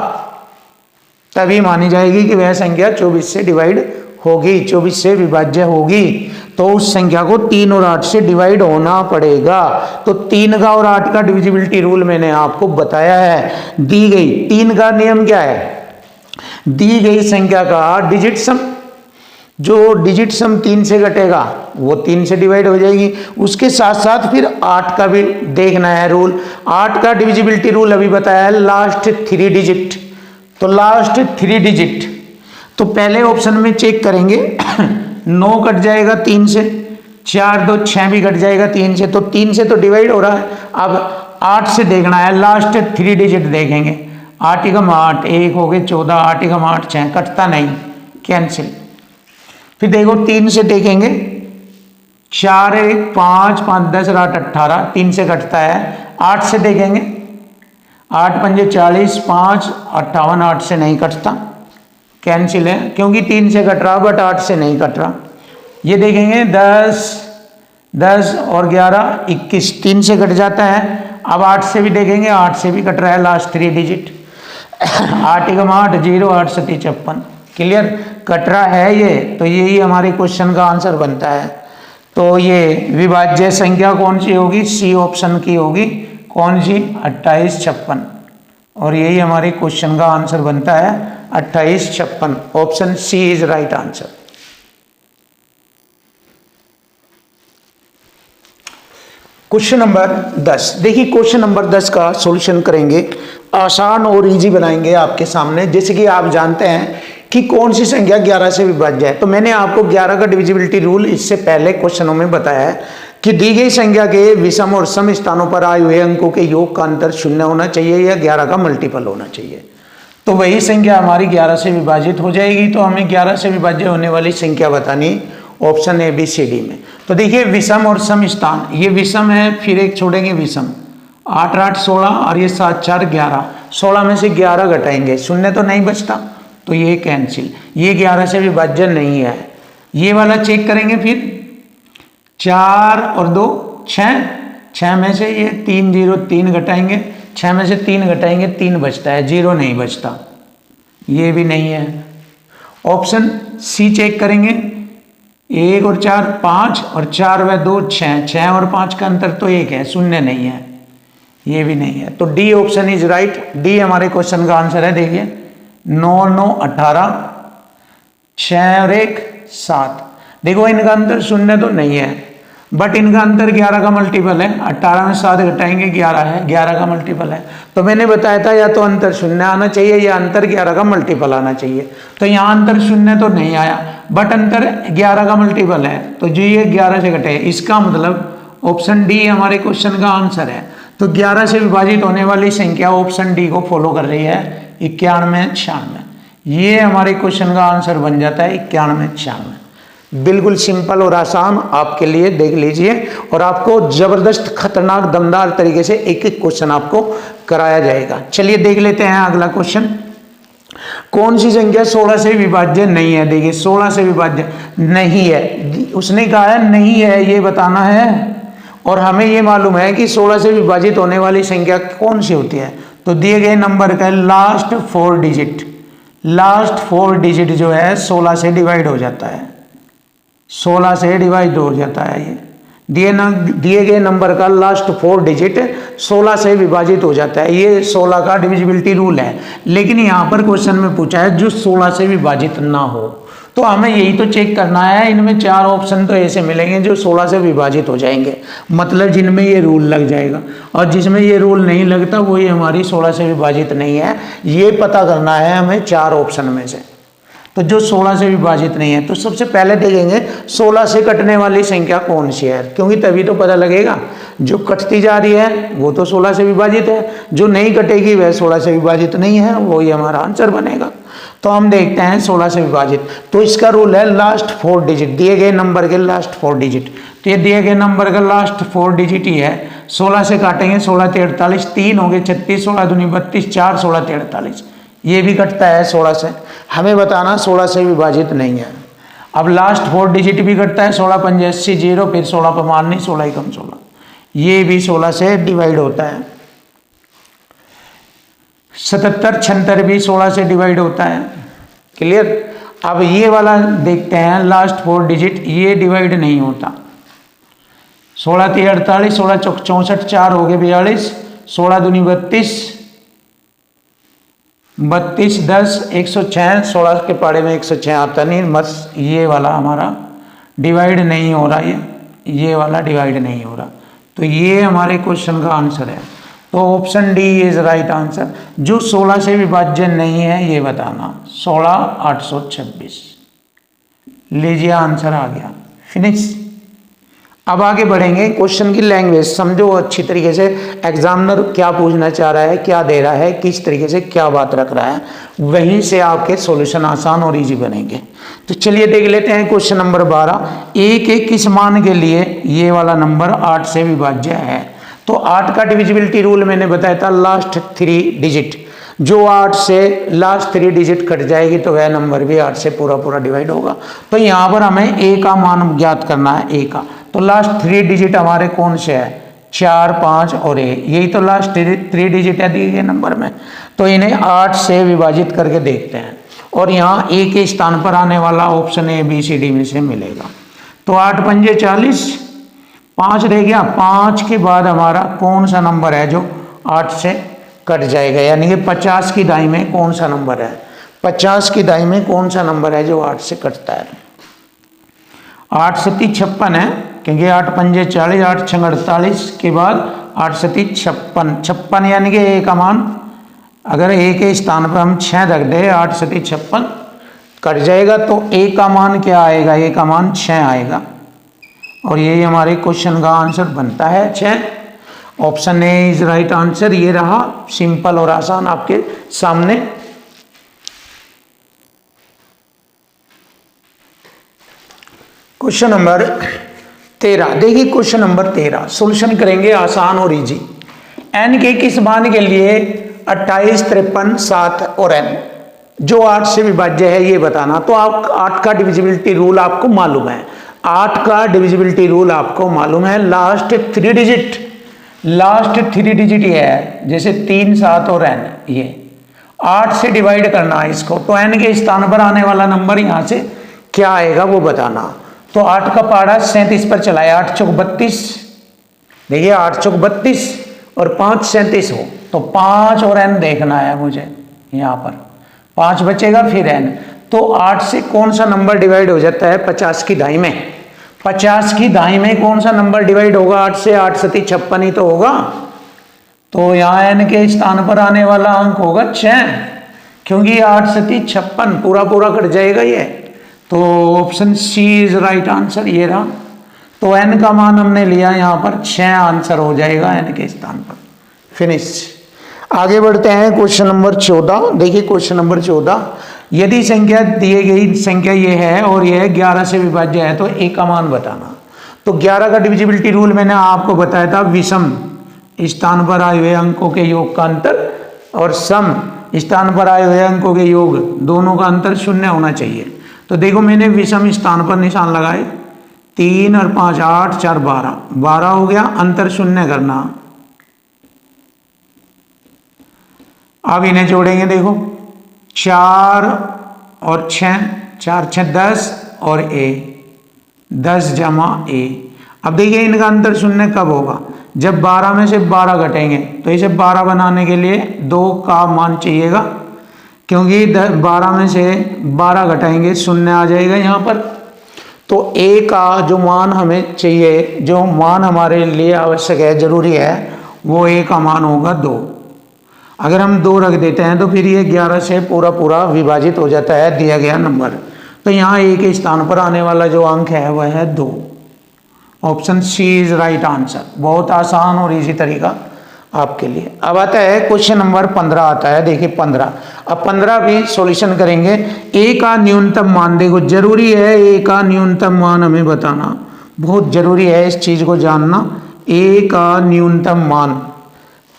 तभी मानी जाएगी कि वह संख्या 24 से डिवाइड होगी, 24 से विभाज्य होगी। तो उस संख्या को 3 और 8 से डिवाइड होना पड़ेगा। तो 3 का और 8 का डिविजिबिलिटी रूल मैंने आपको बताया है। दी गई 3 का नियम क्या है, दी गई संख्या का डिजिट सम, जो डिजिट सम 3 से घटेगा वो 3 से डिवाइड हो जाएगी। उसके साथ साथ फिर 8 का भी देखना है रूल। 8 का डिविजिबिलिटी रूल अभी बताया है, लास्ट 3 डिजिट। तो लास्ट 3 डिजिट, तो पहले ऑप्शन में चेक करेंगे 9 कट जाएगा 3 से, 4 2 6 भी कट जाएगा 3 से, तो 3 से तो डिवाइड हो रहा है। अब 8 से देखना है, लास्ट 3 डिजिट देखेंगे। 8 एकम 8, 1 हो गए 14, 8 एकम 8 6, कटता नहीं, कैंसिल। फिर देखो 3 से देखेंगे, 4 1 5 5 10 8 18, 3 से कटता है। 8 से देखेंगे, 8 पंजे 40, 5 58, 8 से नहीं कटता, कैंसिल है, क्योंकि 3 से कट रहा बट 8 से नहीं कट रहा। ये देखेंगे 10 10 और 11 21, 3 से कट जाता है। अब 8 से भी देखेंगे, 8 से भी कट रहा है लास्ट 3 डिजिट। 8 एकम 8 0, 8 7 56, क्लियर, कट रहा है ये। तो यही हमारे क्वेश्चन का आंसर बनता है। तो ये विभाज्य संख्या कौन सी होगी, सी ऑप्शन की होगी। कौन सी, 28 56, और यही हमारे क्वेश्चन का आंसर बनता है 28 56। Option C is right answer. Question number 10। देखिए क्वेश्चन नंबर 10 का सॉल्यूशन करेंगे, आसान और इजी बनाएंगे आपके सामने। जैसे कि आप जानते हैं कि कौन सी संख्या 11 से विभाज्य है। तो मैंने आपको 11 का डिविजिबिलिटी रूल इससे पहले क्वेश्चनों में बताया है कि दी गई संख्या के विषम और सम स्थानों पर आए हुए अंकों के योग का अंतर 0 होना चाहिए या 11 का मल्टीपल होना चाहिए। तो वही संख्या हमारी 11 से विभाजित हो जाएगी। तो हमें 11 से विभाज्य होने वाली संख्या बतानी option A B C D में। तो देखिए विषम और सम स्थान, ये विषम है, फिर एक छोड़ेंगे विषम, 8 8 16 और ये 7 4 11, 16 में से 11 घटाएंगे, 0 तो नहीं बचता, तो ये कैंसिल, ये 11 से विभाज्य नहीं है। ये वाला चेक करेंगे, फिर 4 और 2 6, 6 में से ये 3 0 3 घटाएंगे, 6 में से 3 घटाएंगे 3 बचता है, 0 नहीं बचता, ये भी नहीं है। ऑप्शन सी चेक करेंगे, 1 और 4 5 और 4 व 2 6, 6 और 5 का अंतर तो 1 है, 0 नहीं है, ये भी नहीं है। तो D option is right, D हमारे क्वेश्चन का आंसर है। देखिए 9 9 18, 6 और 1 7, देखो इनका अंतर 0 तो नहीं है, बट इनका अंतर 11 का मल्टीपल है। 18 में 7 घटाएंगे 11 है, 11 का मल्टीपल है। तो मैंने बताया था या तो अंतर 0 आना चाहिए या अंतर 11 का मल्टीपल आना चाहिए। तो यहाँ अंतर 0 तो नहीं आया, बट अंतर 11 का मल्टीपल है, तो जो ये 11 से घटे, इसका मतलब ऑप्शन डी हमारे क्वेश्चन का आंसर है। तो 11 से विभाजित होने वाली संख्या ऑप्शन डी को फॉलो कर रही है, 91 96, ये हमारे क्वेश्चन का आंसर बन जाता है 91 96। बिल्कुल सिंपल और आसान आपके लिए, देख लीजिए। और आपको जबरदस्त खतरनाक दमदार तरीके से एक एक क्वेश्चन आपको कराया जाएगा। चलिए देख लेते हैं अगला क्वेश्चन। कौन सी संख्या 16 से विभाज्य नहीं है? देखिए 16 से विभाज्य नहीं है, उसने कहा है नहीं है, ये बताना है। और हमें ये मालूम है कि 16 से विभाजित होने वाली संख्या कौन सी होती है। तो दिए गए नंबर का लास्ट 4 डिजिट, लास्ट 4 डिजिट जो है 16 से डिवाइड हो जाता है, 16 से डिवाइड हो जाता है। ये दिए गए नंबर का लास्ट 4 डिजिट 16 से विभाजित हो जाता है। ये 16 का डिविजिबिलिटी रूल है। लेकिन यहाँ पर क्वेश्चन में पूछा है जो 16 से विभाजित ना हो, तो हमें यही तो चेक करना है। इनमें 4 ऑप्शन तो ऐसे मिलेंगे जो 16 से विभाजित हो जाएंगे, मतलब जिनमें ये रूल लग जाएगा। और जिसमें ये रूल नहीं लगता वही हमारी 16 से विभाजित नहीं है। ये पता करना है हमें 4 ऑप्शन में से। तो जो 16 से विभाजित नहीं है, तो सबसे पहले देखेंगे 16 से कटने वाली संख्या कौन सी है, क्योंकि तभी तो पता लगेगा। जो कटती जा रही है वो तो 16 से विभाजित है, जो नहीं कटेगी वह 16 से विभाजित नहीं है, वही हमारा आंसर बनेगा। तो हम देखते हैं 16 से विभाजित। तो इसका रूल है लास्ट 4 डिजिट, दिए गए नंबर के लास्ट 4 डिजिट। तो ये दिए गए नंबर का लास्ट 4 डिजिट ही है। 16 से काटेंगे 16 × 48, 3 हो गए 36, 16 दूनी 32, 4 16 × 43, ये भी कटता है 16 से। हमें बताना 16 से विभाजित नहीं है। अब लास्ट 4 डिजिट भी कटता है, 16 × 5 = 80, 0, फिर 16 पर मारनी, 16 × 16, ये भी 16 से डिवाइड होता है। 77 76 भी 16 से डिवाइड होता है। क्लियर। अब ये वाला देखते हैं लास्ट 4 डिजिट, ये डिवाइड नहीं होता। 16 × 3 = 48, 16 × 4 = 64, 4 हो गए 42, 16 दूनी 32, 32 10 106, 16 के पाड़े में 106 आता नहीं, बस ये वाला हमारा डिवाइड नहीं हो रहा, ये वाला डिवाइड नहीं हो रहा। तो ये हमारे क्वेश्चन का आंसर है। तो option D is right answer. जो 16 से विभाज्य नहीं है ये बताना, 16 826। लीजिए आंसर आ गया, फिनिश। अब आगे बढ़ेंगे, क्वेश्चन की लैंग्वेज समझो अच्छी तरीके से। एग्जामिनर क्या पूछना चाह रहा है, क्या दे रहा है, किस तरीके से क्या बात रख रहा है, वहीं से आपके सॉल्यूशन आसान और इजी बनेंगे। तो चलिए देख लेते हैं क्वेश्चन नंबर 12। एक एक किस मान के लिए ये वाला नंबर 8 से विभाज्य है। तो 8 का डिविजिबिलिटी रूल मैंने बताया था, लास्ट 3 डिजिट। जो 8 से लास्ट 3 डिजिट कट जाएगी तो वह नंबर भी 8 से पूरा डिवाइड होगा। तो यहाँ पर हमें ए का मान ज्ञात करना है, ए का। तो लास्ट 3 डिजिट हमारे कौन से है, 4 5 और ए, यही तो लास्ट 3 डिजिट है दिए गए नंबर में। तो इन्हें 8 से विभाजित करके देखते हैं, और यहाँ ए के स्थान पर आने वाला option A B C D में से मिलेगा। तो 8 × 5 = 40, 5 रह गया। 5 के बाद हमारा कौन सा नंबर है जो 8 से कट जाएगा, यानी कि 50 की दाई में कौन सा नंबर है, 50 की दाई में कौन सा नंबर है जो 8 से कटता है। 8 × 7 = 56 है, क्योंकि 8 × 5 = 40, 8 × 6 = 48 के बाद 8 × 7 = 56, 56 यानी कि ए का मान, अगर ए के स्थान पर हम 6 रख दे, 8 × 7 = 56 कट जाएगा, तो ए का मान क्या आएगा, ए का मान 6 आएगा। और यही हमारे क्वेश्चन का आंसर बनता है 6। Option A is right answer. ये रहा सिंपल और आसान आपके सामने। क्वेश्चन नंबर 13 देखिए, क्वेश्चन नंबर 13 सॉल्यूशन करेंगे आसान और इजी। एन के किस मान के लिए 28 53 7 और एन जो 8 से विभाज्य है ये बताना। तो आप 8 का डिविजिबिलिटी रूल आपको मालूम है, 8 का डिविजिबिलिटी रूल आपको मालूम है। लास्ट 3 डिजिट, लास्ट 3 डिजिट ये है, जैसे 3 7 और एन, ये 8 से डिवाइड करना है इसको। तो एन के स्थान पर आने वाला नंबर यहाँ से क्या आएगा वो बताना। तो 8 का पाड़ा 37 पर चला है, 8 × 4 = 32। देखिए 8 × 4 = 32 और 5 37 हो, तो 5 और एन देखना है मुझे। यहाँ पर 5 बचेगा फिर एन। तो 8 से कौन सा नंबर डिवाइड हो जाता है 50 की दाई में, 50 की दाई में कौन सा नंबर डिवाइड होगा 8 से, 8 × 7 = 56 ही तो होगा। तो यहाँ एन के स्थान पर आने वाला अंक होगा 6, क्योंकि 8 × 7 = 56 पूरा कट जाएगा ये। तो option C is right answer, ये रहा। तो एन का मान हमने लिया यहाँ पर 6 आंसर हो जाएगा एन के स्थान पर, फिनिश। आगे बढ़ते हैं क्वेश्चन नंबर 14। देखिए क्वेश्चन नंबर 14, यदि संख्या दी गई संख्या ये है और यह 11 से विभाज्य है तो ए का मान बताना। तो 11 का डिविजिबिलिटी रूल मैंने आपको बताया था, विषम स्थान पर आए हुए अंकों के योग का अंतर और सम स्थान पर आए हुए अंकों के योग दोनों का अंतर 0 होना चाहिए। तो देखो मैंने विषम स्थान पर निशान लगाए, 3 और 5 8 4 12, 12 हो गया, अंतर 0 करना। अब इन्हें जोड़ेंगे, देखो 4 और 6, 4 6 10 और a 10 जमा a। अब देखिए इनका अंतर 0 कब होगा, जब 12 में से 12 घटेंगे। तो इसे 12 बनाने के लिए 2 का मान चाहिएगा, क्योंकि 12 में से 12 घटाएंगे 0 आ जाएगा यहाँ पर। तो a का जो मान हमें चाहिए, जो मान हमारे लिए आवश्यक है, जरूरी है, वो a का मान होगा 2। अगर हम 2 रख देते हैं तो फिर ये 11 से पूरा विभाजित हो जाता है दिया गया नंबर। तो यहाँ a के स्थान पर आने वाला जो अंक है वह है 2। Option C is right answer. बहुत आसान और इजी तरीका आपके लिए। अब आता है क्वेश्चन नंबर 15 आता है, देखिए 15। अब 15 भी सॉल्यूशन करेंगे। ए का न्यूनतम मान, देखो जरूरी है ए का न्यूनतम मान हमें बताना, बहुत जरूरी है इस चीज को जानना। ए का न्यूनतम मान,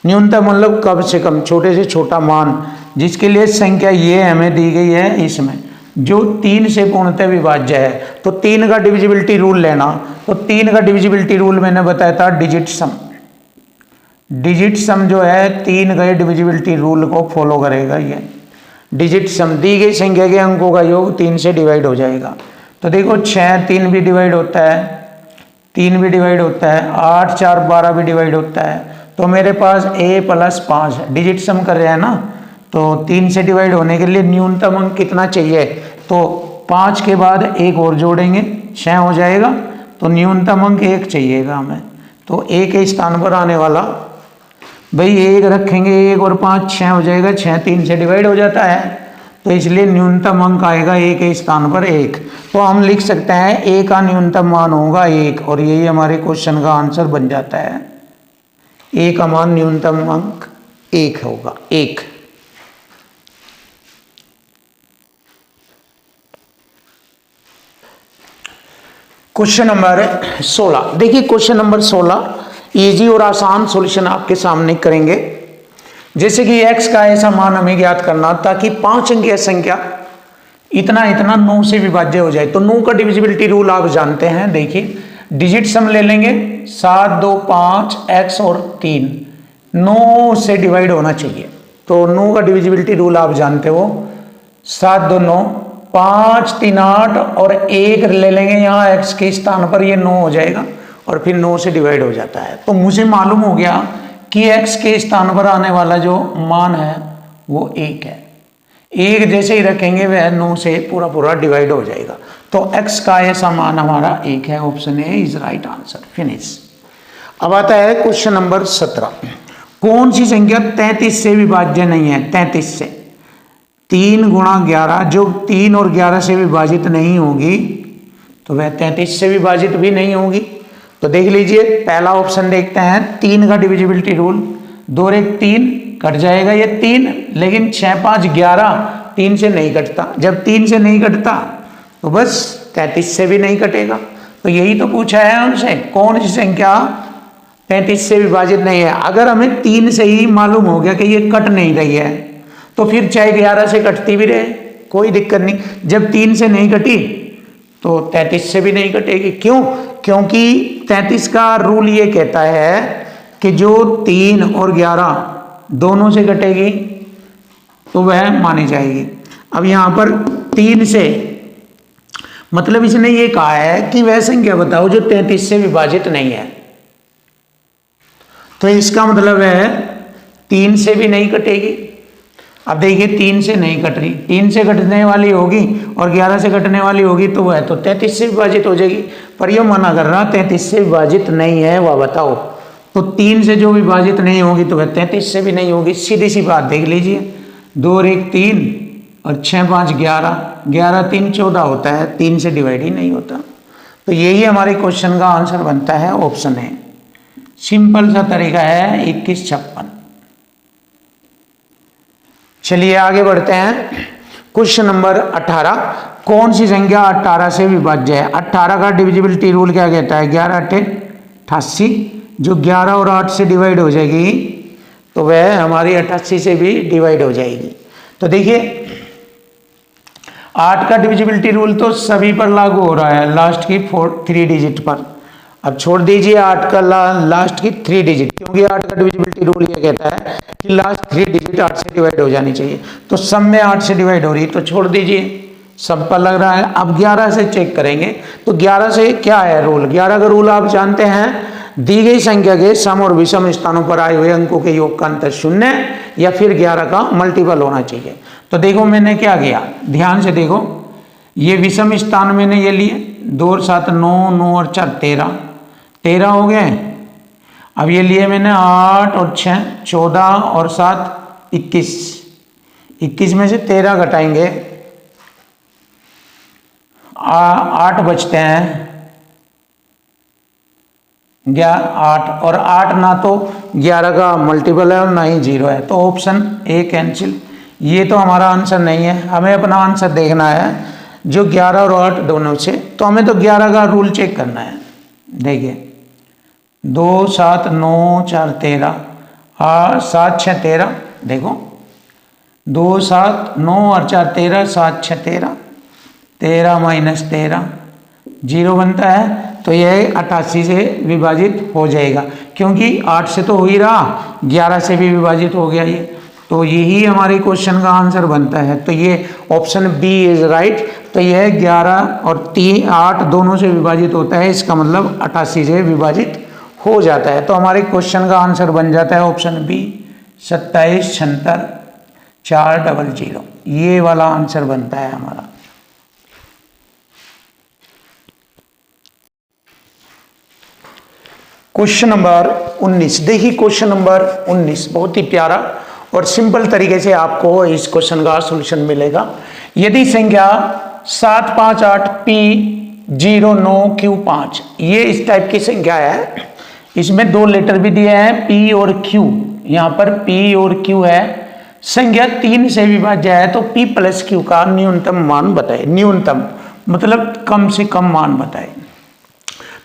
न्यूनतम मतलब कम से कम, छोटे से छोटा मान, जिसके लिए संख्या ये हमें दी गई है इसमें, जो 3 से पूर्णतः विभाज्य है। तो 3 का डिविजिबिलिटी रूल लेना। तो 3 का डिविजिबिलिटी रूल मैंने बताया था डिजिट सम। डिजिट सम जो है 3 का डिविजिबिलिटी रूल को फॉलो करेगा। ये डिजिट सम, दी गई संख्या के अंकों का योग 3 से डिवाइड हो जाएगा। तो देखो 6 3 भी डिवाइड होता है, 3 भी डिवाइड होता है, 8 4 12 भी डिवाइड होता है। तो मेरे पास a + 5 डिजिट सम कर रहे हैं ना, तो 3 से डिवाइड होने के लिए न्यूनतम अंक कितना चाहिए, तो 5 के बाद 1 और जोड़ेंगे, 6 हो जाएगा। तो न्यूनतम अंक 1 चाहिएगा हमें। तो a के स्थान पर आने वाला, भाई 1 रखेंगे, 1 और 5 6 हो जाएगा, 6 3 से डिवाइड हो जाता है, तो इसलिए न्यूनतम अंक आएगा a के स्थान पर 1। तो हम लिख सकते हैं a का न्यूनतम मान होगा 1, और यही हमारे क्वेश्चन का आंसर बन जाता है। a का मान न्यूनतम अंक 1 होगा, 1। क्वेश्चन नंबर 16, देखिए क्वेश्चन नंबर 16 इजी और आसान सॉल्यूशन आपके सामने करेंगे। जैसे कि x का ऐसा मान हमें ज्ञात करना ताकि 5 अंकीय संख्या इतना 9 से विभाज्य हो जाए। तो 9 का डिविजिबिलिटी रूल आप जानते हैं। देखिए डिजिट सम ले लेंगे, 7 2 5 x और 3 9 से डिवाइड होना चाहिए। तो 9 का डिविजिबिलिटी रूल आप जानते हो, 7 2 9, 5 3 8 और 1 ले लेंगे यहाँ x के स्थान पर, ये 9 हो जाएगा और फिर 9 से डिवाइड हो जाता है। तो मुझे मालूम हो गया कि x के स्थान पर आने वाला जो मान है वो 1 है। 1 जैसे ही रखेंगे वह 9 से पूरा डिवाइड हो जाएगा। तो x का ऐसा मान हमारा 1 है। Option A is right answer. Finish. अब आता है क्वेश्चन नंबर 17। कौन सी संख्या 33 से विभाज्य नहीं है? 33 से 3 गुणा 11 जो 3 और 11 से विभाजित नहीं होगी, तो वह 33 से विभाजित भी नहीं होगी। तो देख लीजिए, पहला ऑप्शन देखते हैं, 3 का डिविजिबिलिटी रूल, 2 और 1 3 कट जाएगा ये 3, लेकिन 6 5 11 3 से नहीं कटता। जब 3 से नहीं कटता तो बस 33 से भी नहीं कटेगा। तो यही तो पूछा है हमसे, कौन सी संख्या 33 से विभाजित नहीं है। अगर हमें 3 से ही मालूम हो गया कि ये कट नहीं रही है, तो फिर चाहे 11 से कटती भी रहे कोई दिक्कत नहीं। जब 3 से नहीं कटी तो 33 से भी नहीं कटेगी। क्यों? क्योंकि 33 का रूल ये कहता है कि जो 3 और 11 दोनों से कटेगी तो वह मानी जाएगी। अब यहाँ पर 3 से मतलब इसने ये कहा है कि वह संख्या बताओ जो 33 से विभाजित नहीं है। तो इसका मतलब है 3 से भी नहीं कटेगी। अब देखिए 3 से नहीं कट रही, 3 से कटने वाली होगी और 11 से कटने वाली होगी तो वह तो 33 से विभाजित हो जाएगी। पर यह मना कर रहा 33 से विभाजित नहीं है, वह बताओ। तो 3 से जो विभाजित नहीं होगी तो वह 33 से भी नहीं होगी। सीधी सी बात देख लीजिए, 2 और 1 3 और 6 5 11, 11 3 14 होता है, 3 से डिवाइड ही नहीं होता। तो यही हमारे क्वेश्चन का आंसर बनता है, ऑप्शन है। सिंपल सा तरीका है 21 56। चलिए आगे बढ़ते हैं। Question number 18। कौन सी संख्या 18 से विभाज्य है? 18 का डिविजिबिलिटी रूल क्या कहता है? 11 8 88, जो 11 और 8 से डिवाइड हो जाएगी तो वह हमारी 88 से भी डिवाइड हो जाएगी। तो देखिए 8 का डिविजिबिलिटी रूल तो सभी पर लागू हो रहा है, लास्ट की 3 डिजिट पर। अब छोड़ दीजिए 8 का लास्ट की 3 डिजिट, क्योंकि 8 का डिविजिबिलिटी रूल ये कहता है कि लास्ट 3 डिजिट 8 से डिवाइड हो जानी चाहिए। तो सब में 8 से डिवाइड हो रही है तो छोड़ दीजिए, सब पर लग रहा है। अब 11 से चेक करेंगे तो 11 से क्या है रूल? 11 का रूल आप जानते हैं, दी गई संख्या के सम और विषम स्थानों पर आए हुए अंकों के योग का अंतर 0 या फिर 11 का मल्टीपल होना चाहिए। तो देखो मैंने क्या किया, ध्यान से देखो, ये विषम स्थान मैंने ये लिए 2 और 7 9, 9 और 4 13 हो गए। अब ये लिए मैंने 8 और 6 14 और 7 21 में से 13 घटाएंगे 8 बचते हैं 8, और 8 ना तो 11 का मल्टीपल है और ना ही 0 है, तो ऑप्शन ए कैंसिल। ये तो हमारा आंसर नहीं है, हमें अपना आंसर देखना है जो 11 और 8 दोनों से। तो हमें तो 11 का रूल चेक करना है। देखिए 2 7 9 4 13 8 7 6 13, देखो 2 7 9 और 4 13 7 6 13, 13 माइनस 13 0 बनता है। तो यह 88 से विभाजित हो जाएगा, क्योंकि 8 से तो हो ही रहा, 11 से भी विभाजित हो गया ये, तो यही हमारे क्वेश्चन का आंसर बनता है। तो ये ऑप्शन बी इज राइट। तो यह 11 और 8 दोनों से विभाजित होता है, इसका मतलब 88 से विभाजित हो जाता है। तो हमारे क्वेश्चन का आंसर बन जाता है ऑप्शन बी 27 76 400। ये वाला आंसर बनता है हमारा। क्वेश्चन नंबर 19, देखिए क्वेश्चन नंबर 19 बहुत ही प्यारा और सिंपल तरीके से आपको इस क्वेश्चन का सॉल्यूशन मिलेगा। यदि संख्या 758 P 09Q5, ये इस टाइप की संख्या है, इसमें 2 लेटर भी दिए हैं P और Q, यहाँ पर P और Q है, संख्या 3 से विभाज्य है, तो P प्लस Q का न्यूनतम मान बताए। न्यूनतम मतलब कम से कम मान बताए।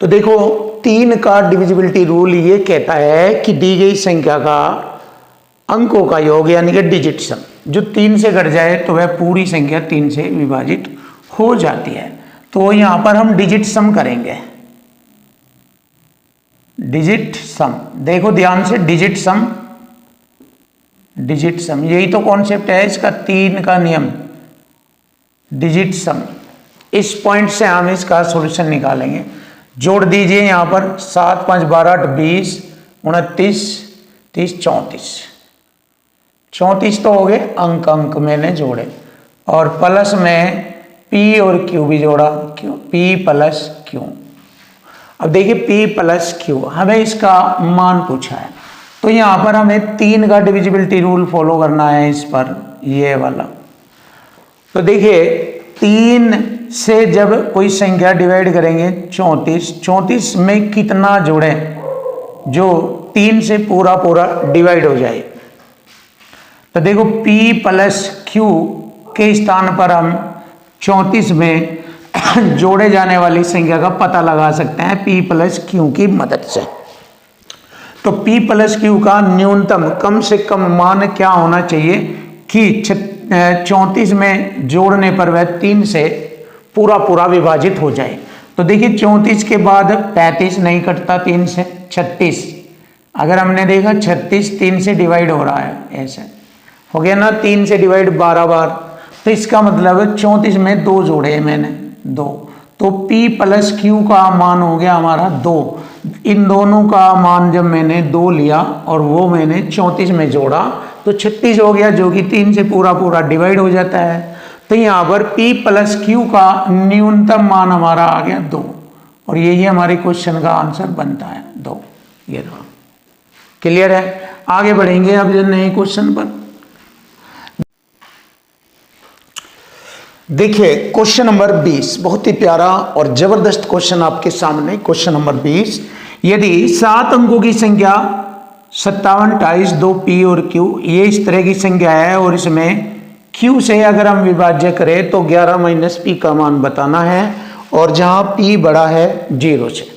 तो देखो 3 का डिविजिबिलिटी रूल ये कहता है कि दी गई संख्या का अंकों का योग यानी कि डिजिट सम जो 3 से घट जाए तो वह पूरी संख्या 3 से विभाजित हो जाती है। तो यहां पर हम डिजिट सम करेंगे। डिजिट सम, देखो ध्यान से, डिजिट सम यही तो कॉन्सेप्ट है इसका, 3 का नियम, डिजिट सम। इस पॉइंट से हम इसका सॉल्यूशन निकालेंगे। जोड़ दीजिए यहाँ पर 7 5 12 8 20 29 30 34 तो हो गए अंक मैंने जोड़े, और प्लस में P और Q भी जोड़ा, क्यों P प्लस Q। अब देखिए P प्लस Q, हमें इसका मान पूछा है, तो यहाँ पर हमें 3 का डिविजिबिलिटी रूल फॉलो करना है इस पर, ये वाला। तो देखिए 3 से जब कोई संख्या डिवाइड करेंगे 34 में कितना जोड़े जो 3 से पूरा डिवाइड हो जाए। तो देखो P प्लस Q के स्थान पर हम 34 में जोड़े जाने वाली संख्या का पता लगा सकते हैं P प्लस Q की मदद से। तो P प्लस Q का न्यूनतम कम से कम मान क्या होना चाहिए कि 34 में जोड़ने पर वह 3 से पूरा विभाजित हो जाए। तो देखिए 34 के बाद 35 नहीं कटता 3 से, 36, अगर हमने देखा 36 3 से डिवाइड हो रहा है, ऐसे हो गया ना, 3 से डिवाइड 12 बार, तो इसका मतलब 34 में 2 जोड़े मैंने 2, तो P प्लस Q का मान हो गया हमारा 2। इन दोनों का मान जब मैंने 2 लिया और वो मैंने 34 में जोड़ा तो 36 हो गया, जो कि 3 से पूरा डिवाइड हो जाता है। तो यहाँ पर P प्लस Q का न्यूनतम मान हमारा आ गया 2, और यही हमारे क्वेश्चन का आंसर बनता है 2। ये रहा, क्लियर है। आगे बढ़ेंगे अब जो नए क्वेश्चन पर। देखिए क्वेश्चन नंबर 20 बहुत ही प्यारा और जबरदस्त क्वेश्चन आपके सामने। क्वेश्चन नंबर 20, यदि 7 अंकों की संख्या 57 28 2 P और Q, ये इस तरह की संख्या है और इसमें Q से अगर हम विभाज्य करें तो 11 माइनस पी का मान बताना है, और जहाँ P बड़ा है 0 से।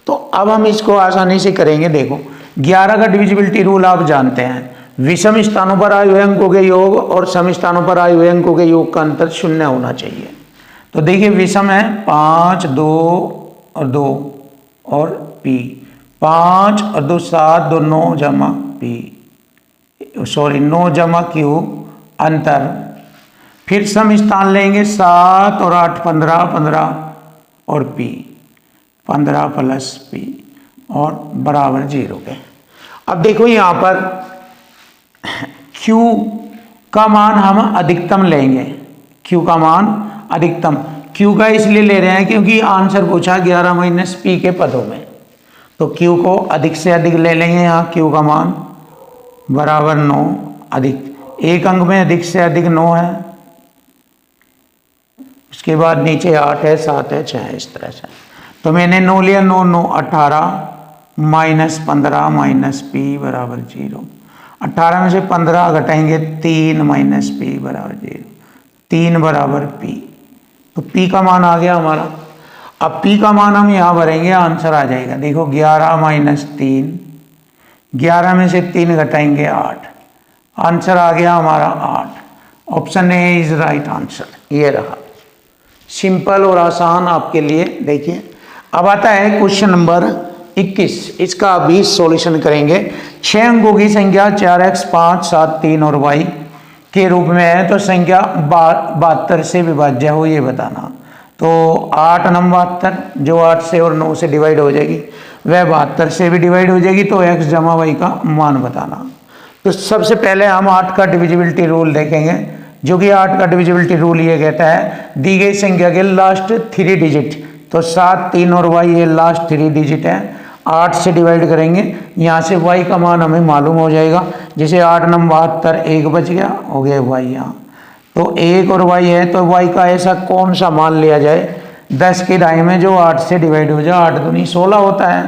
तो अब हम इसको आसानी से करेंगे। देखो 11 का डिविजिबिलिटी रूल आप जानते हैं, विषम स्थानों पर आए हुए अंकों के योग और सम स्थानों पर आए हुए अंकों के योग का अंतर 0 होना चाहिए। तो देखिए विषम है 5, 2 और 2 और P, 5 और 2 7, 2 9 जमा P, सॉरी 9 जमा Q अंतर। फिर सम स्थान लेंगे 7 और 8 15, 15 और P, 15 प्लस P और बराबर 0 के। अब देखो यहाँ पर Q का मान हम अधिकतम लेंगे, Q का मान अधिकतम, Q का इसलिए ले रहे हैं क्योंकि आंसर पूछा 11 माइनस P के पदों में। तो Q को अधिक से अधिक ले लेंगे, यहाँ Q का मान बराबर 9 अधिक, एक अंक में अधिक से अधिक 9 है, उसके बाद नीचे 8 है, 7 है, 6 है, इस तरह से। तो मैंने 9 लिया, 9 9 18 माइनस 15 माइनस P बराबर 0। 18 में से 15 घटाएंगे 3 माइनस P बराबर 0, 3 बराबर P। तो P का मान आ गया हमारा। अब P का मान हम यहाँ भरेंगे, आंसर आ जाएगा। देखो 11 माइनस 3, 11 में से 3 घटाएंगे 8, आंसर आ गया हमारा 8। Option A is right answer. ये रहा सिंपल और आसान आपके लिए। देखिए अब आता है क्वेश्चन नंबर 21, इसका अभी सॉल्यूशन करेंगे। 6 अंकों की संख्या 4x 5 7 3 और y के रूप में है, तो संख्या 72 से विभाज्य हो ये बताना। तो 8 नम 72 जो 8 से और 9 से डिवाइड हो जाएगी, वह 72 से भी डिवाइड हो जाएगी। तो x जमा y का मान बताना। तो सबसे पहले हम 8 का डिविजिबिलिटी रूल देखेंगे, जो कि 8 का डिविजिबिलिटी रूल ये कहता है दी गई संख्या के लास्ट 3 डिजिट, तो 7 3 और y ये लास्ट 3 डिजिट है, 8 से डिवाइड करेंगे, यहाँ से y का मान हमें मालूम हो जाएगा। जैसे 8 नम 72, 1 बच गया, हो गया y यहाँ। तो 1 और y है, तो y का ऐसा कौन सा मान लिया जाए 10 की ढाई में जो 8 से डिवाइड हो जाए, 8 दूनी 16 होता है।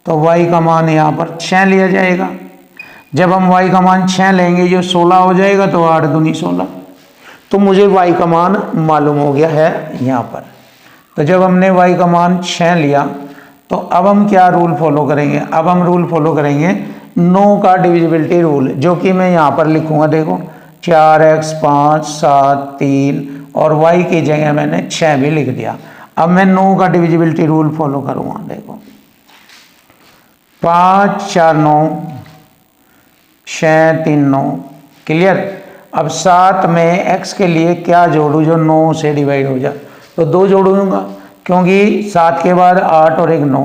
तो y का मान यहाँ पर 6 लिया जाएगा। जब हम y का मान 6 लेंगे जो 16 हो जाएगा, तो 8 दूनी 16। तो मुझे y का मान मालूम हो गया है यहाँ पर। तो जब हमने y का मान 6 लिया, तो अब हम क्या रूल फॉलो करेंगे? अब हम रूल फॉलो करेंगे 9 का डिविजिबिलिटी रूल, जो कि मैं यहाँ पर लिखूंगा। देखो 4x 5 7 3 और y की जगह मैंने 6 भी लिख दिया। अब मैं 9 का डिविजिबिलिटी रूल फॉलो करूँगा। देखो 5 4 9 6 3 9, क्लियर। अब 7 में x के लिए क्या जोड़ूँ जो 9 से डिवाइड हो जाए? तो 2 जोड़ूंगा, क्योंकि 7 के बाद 8 और 1 9,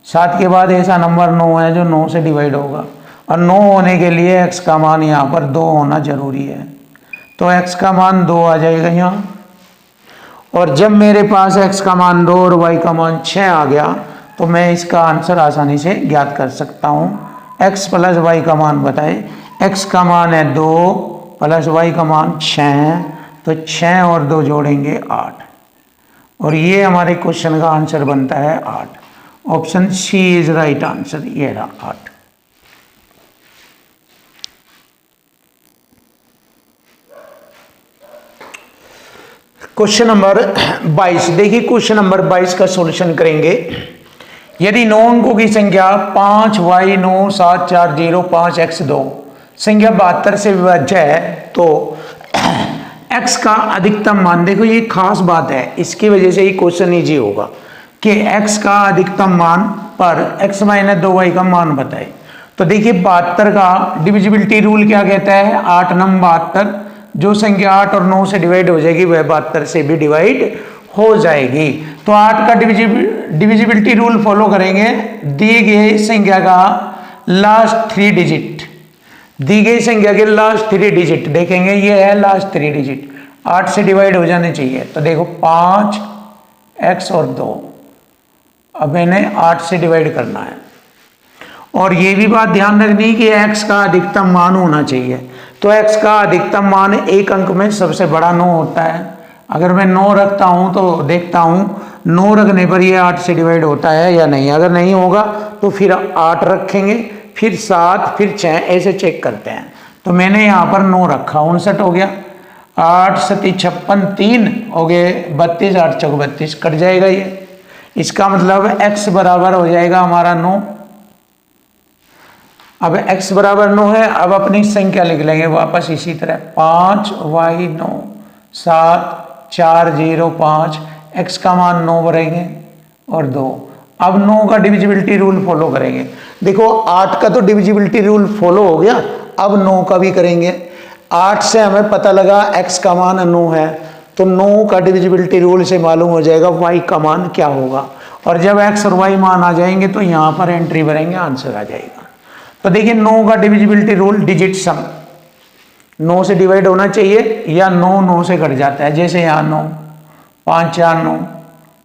7 के बाद ऐसा नंबर 9 है जो 9 से डिवाइड होगा, और 9 होने के लिए x का मान यहाँ पर 2 होना जरूरी है। तो x का मान 2 आ जाएगा यहाँ। और जब मेरे पास x का मान 2 और y का मान 6 आ गया, तो मैं इसका आंसर आसानी से ज्ञात कर सकता हूँ। x प्लस y का मान बताए, x का मान है 2 प्लस y का मान 6 है, तो 6 और 2 जोड़ेंगे 8, और ये हमारे क्वेश्चन का आंसर बनता है 8। Option C is right answer. ये रहा 8। क्वेश्चन नंबर 22, देखिए क्वेश्चन नंबर 22 का सॉल्यूशन करेंगे। यदि 9 अंकों की संख्या 5y 9 7 4 0 5 x 2 संख्या 72 से विभाज्य है, तो x का अधिकतम मान, देखो ये खास बात है, इसकी वजह से ही क्वेश्चन इजी होगा कि x का अधिकतम मान पर x माइनस 2y का मान बताए। तो देखिए 72 का डिविजिबिलिटी रूल क्या कहता है? 8 नम 72, जो संख्या 8 और 9 से डिवाइड हो जाएगी वह 72 से भी डिवाइड हो जाएगी। तो 8 का डिविजिबिलिटी रूल फॉलो करेंगे। दी गई संख्या का लास्ट 3 डिजिट, दी गई संख्या के लास्ट 3 डिजिट देखेंगे, ये है लास्ट 3 डिजिट, 8 से डिवाइड हो जाने चाहिए। तो देखो 5 x और 2, अब मैंने 8 से डिवाइड करना है। और ये भी बात ध्यान रखनी कि x का अधिकतम मान होना चाहिए। तो x का अधिकतम मान एक अंक में सबसे बड़ा 9 होता है। अगर मैं 9 रखता हूँ तो देखता हूँ 9 रखने पर ये 8 से डिवाइड होता है या नहीं। अगर नहीं होगा तो फिर 8 रखेंगे, फिर 7, फिर 6, ऐसे चेक करते हैं। तो मैंने यहाँ पर 9 रखा, 59 हो गया। 8 सती 56, 3 हो गए 32, 8 चौक 32, कट जाएगा ये। इसका मतलब x बराबर हो जाएगा हमारा 9। अब x बराबर 9 है, अब अपनी संख्या लिख लेंगे वापस इसी तरह 5y9 7 4 0 5, x का मान 9 भरेंगे और 2। अब 9 का डिविजिबिलिटी रूल फॉलो करेंगे। देखो 8 का तो डिविजिबिलिटी रूल फॉलो हो गया, अब 9 का भी करेंगे। 8 से हमें पता लगा x का मान 9 है, तो 9 का डिविजिबिलिटी रूल से मालूम हो जाएगा y का मान क्या होगा। और जब x और y मान आ जाएंगे तो यहाँ पर एंट्री भरेंगे, आंसर आ जाएगा। तो देखिए 9 का डिविजिबिलिटी रूल डिजिट सम, 9 से डिवाइड होना चाहिए या 9 9 से कट जाता है। जैसे यहाँ 9 5 4 9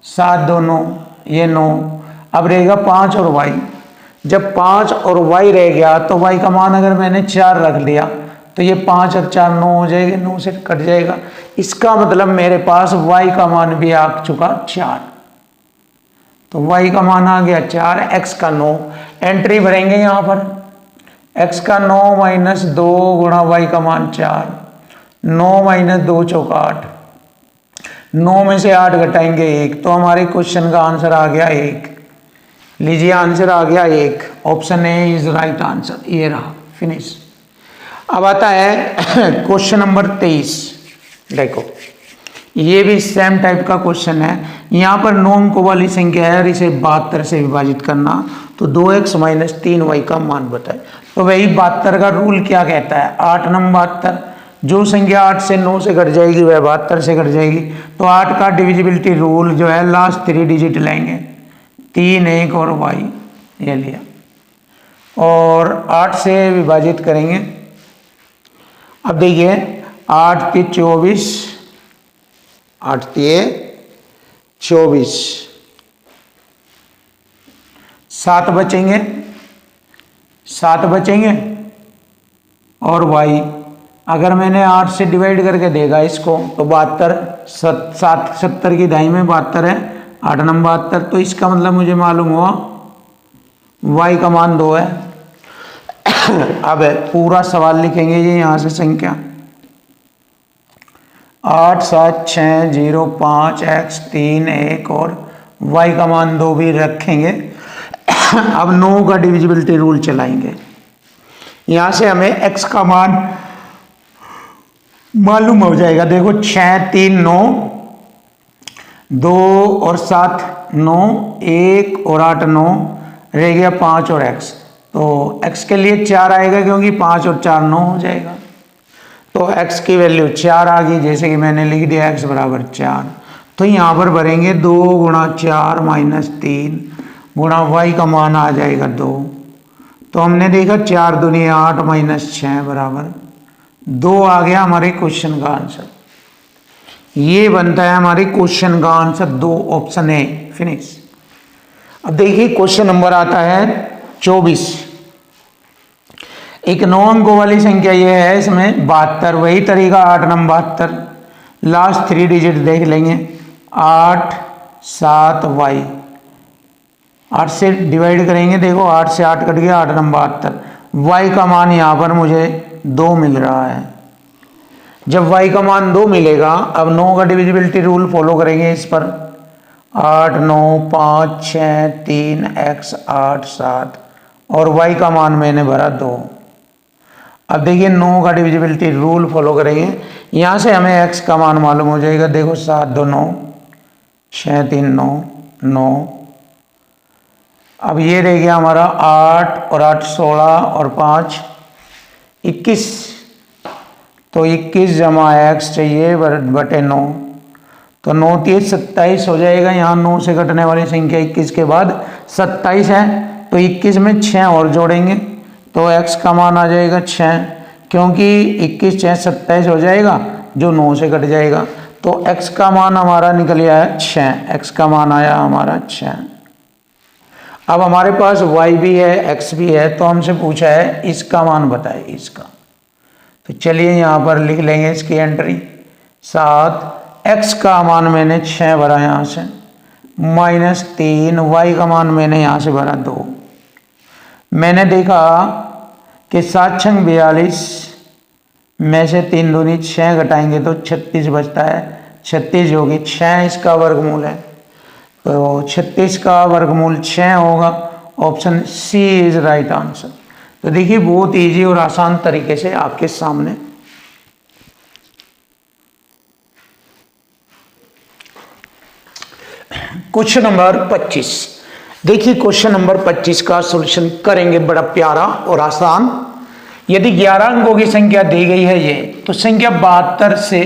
7 2 9, ये 9। अब रहेगा 5 और y। जब 5 और y रह गया तो y का मान अगर मैंने 4 रख लिया तो ये 5 और 4 9 हो जाएगा, 9 से कट जाएगा। इसका मतलब मेरे पास y का मान भी आ चुका 4। तो y का मान आ गया 4, x का 9। एंट्री भरेंगे यहाँ पर, x का 9 माइनस 2 गुणा y का मान 4, 9 माइनस 2 चौका 8, 9 में से 8 घटाएंगे 1, तो हमारे क्वेश्चन का आंसर आ गया 1। लीजिए आंसर आ गया 1, option A is right answer. ये रहा, फिनिश। अब आता है क्वेश्चन नंबर 23। देखो ये भी सेम टाइप का क्वेश्चन है। यहाँ पर 9 अंकों वाली संख्या है और इसे 72 से विभाजित करना, तो 2x माइनस 3y का मान बताए। तो वही 72 का रूल क्या कहता है, 8 नम 72, जो संख्या 8 से 9 से घट जाएगी वह 72 से घट जाएगी। तो 8 का डिविजिबिलिटी रूल जो है लास्ट 3 डिजिट लेंगे, 3 1 और y ये लिया, और 8 से विभाजित करेंगे। अब देखिए 8 के 24, 8 के 24, 7 बचेंगे, 7 बचेंगे और y अगर मैंने 8 से डिवाइड करके देगा इसको तो 72, 7 70 की दाई में 72 है, 8 नम 72, तो इसका मतलब मुझे मालूम हुआ y का मान 2 है। अब पूरा सवाल लिखेंगे ये यहाँ से संख्या 8 7 6 0 5 x 3 1 और y का मान 2 भी रखेंगे। अब 9 का डिविजिबिलिटी रूल चलाएंगे, यहाँ से हमें x का मान मालूम हो जाएगा। देखो 6 3 9, 2 और 7 9, 1 और 8 9, रह गया 5 और x। तो x के लिए 4 आएगा क्योंकि 5 और 4 9 हो जाएगा, तो x की वैल्यू 4 आ गई, जैसे कि मैंने लिख दिया x बराबर 4। तो यहाँ पर भरेंगे 2 गुणा 4 माइनस 3 गुणा y का मान आ जाएगा 2। तो हमने देखा 4 दूनी 8 माइनस 6 बराबर 2 आ गया हमारे क्वेश्चन का आंसर। ये बनता है हमारे क्वेश्चन का आंसर 2, ऑप्शन ए, फिनिश। अब देखिए क्वेश्चन नंबर आता है 24। एक 9 अंकों वाली संख्या ये है, इसमें 72, वही तरीका 8 नम 72, लास्ट 3 डिजिट देख लेंगे, 8 7 y, 8 से डिवाइड करेंगे। देखो 8 से 8 कट गया, 8 नम 72, y का मान यहाँ पर मुझे 2 मिल रहा है। जब y का मान 2 मिलेगा, अब 9 का डिविजिबिलिटी रूल फॉलो करेंगे इस पर, 8 9 5 6 3 x 8 7 और y का मान मैंने भरा 2। अब देखिए 9 का डिविजिबिलिटी रूल फॉलो करेंगे, यहाँ से हमें x का मान मालूम हो जाएगा। देखो 7 2 9, 6 3 9 9, अब ये रह गया हमारा 8 और 8 16 और 5 21, तो 21 जमा x चाहिए बटे 9, तो 9 3 27 हो जाएगा। यहाँ 9 से घटने वाली संख्या 21 के बाद 27 है, तो 21 में 6 और जोड़ेंगे तो x का मान आ जाएगा 6, क्योंकि 21 6 27 हो जाएगा जो 9 से घट जाएगा, तो x का मान हमारा निकल आया 6, x का मान आया हमारा 6। अब हमारे पास y भी है x भी है, तो हमसे पूछा है इसका मान बताए इसका। तो चलिए यहाँ पर लिख लेंगे इसकी एंट्री 7, x का मान मैंने 6 भरा यहाँ से, माइनस 3, y का मान मैंने यहाँ से भरा 2। मैंने देखा कि 7 6 42 में से 3 दूनी 6 घटाएंगे तो 36 बचता है। 36 होगी 6 इसका वर्गमूल है, तो 36 का वर्गमूल 6 होगा। Option C is right answer. तो देखिए बहुत इजी और आसान तरीके से आपके सामने क्वेश्चन नंबर 25। देखिए क्वेश्चन नंबर 25 का सॉल्यूशन करेंगे, बड़ा प्यारा और आसान। यदि 11 अंकों की संख्या दी गई है ये, तो संख्या 72 से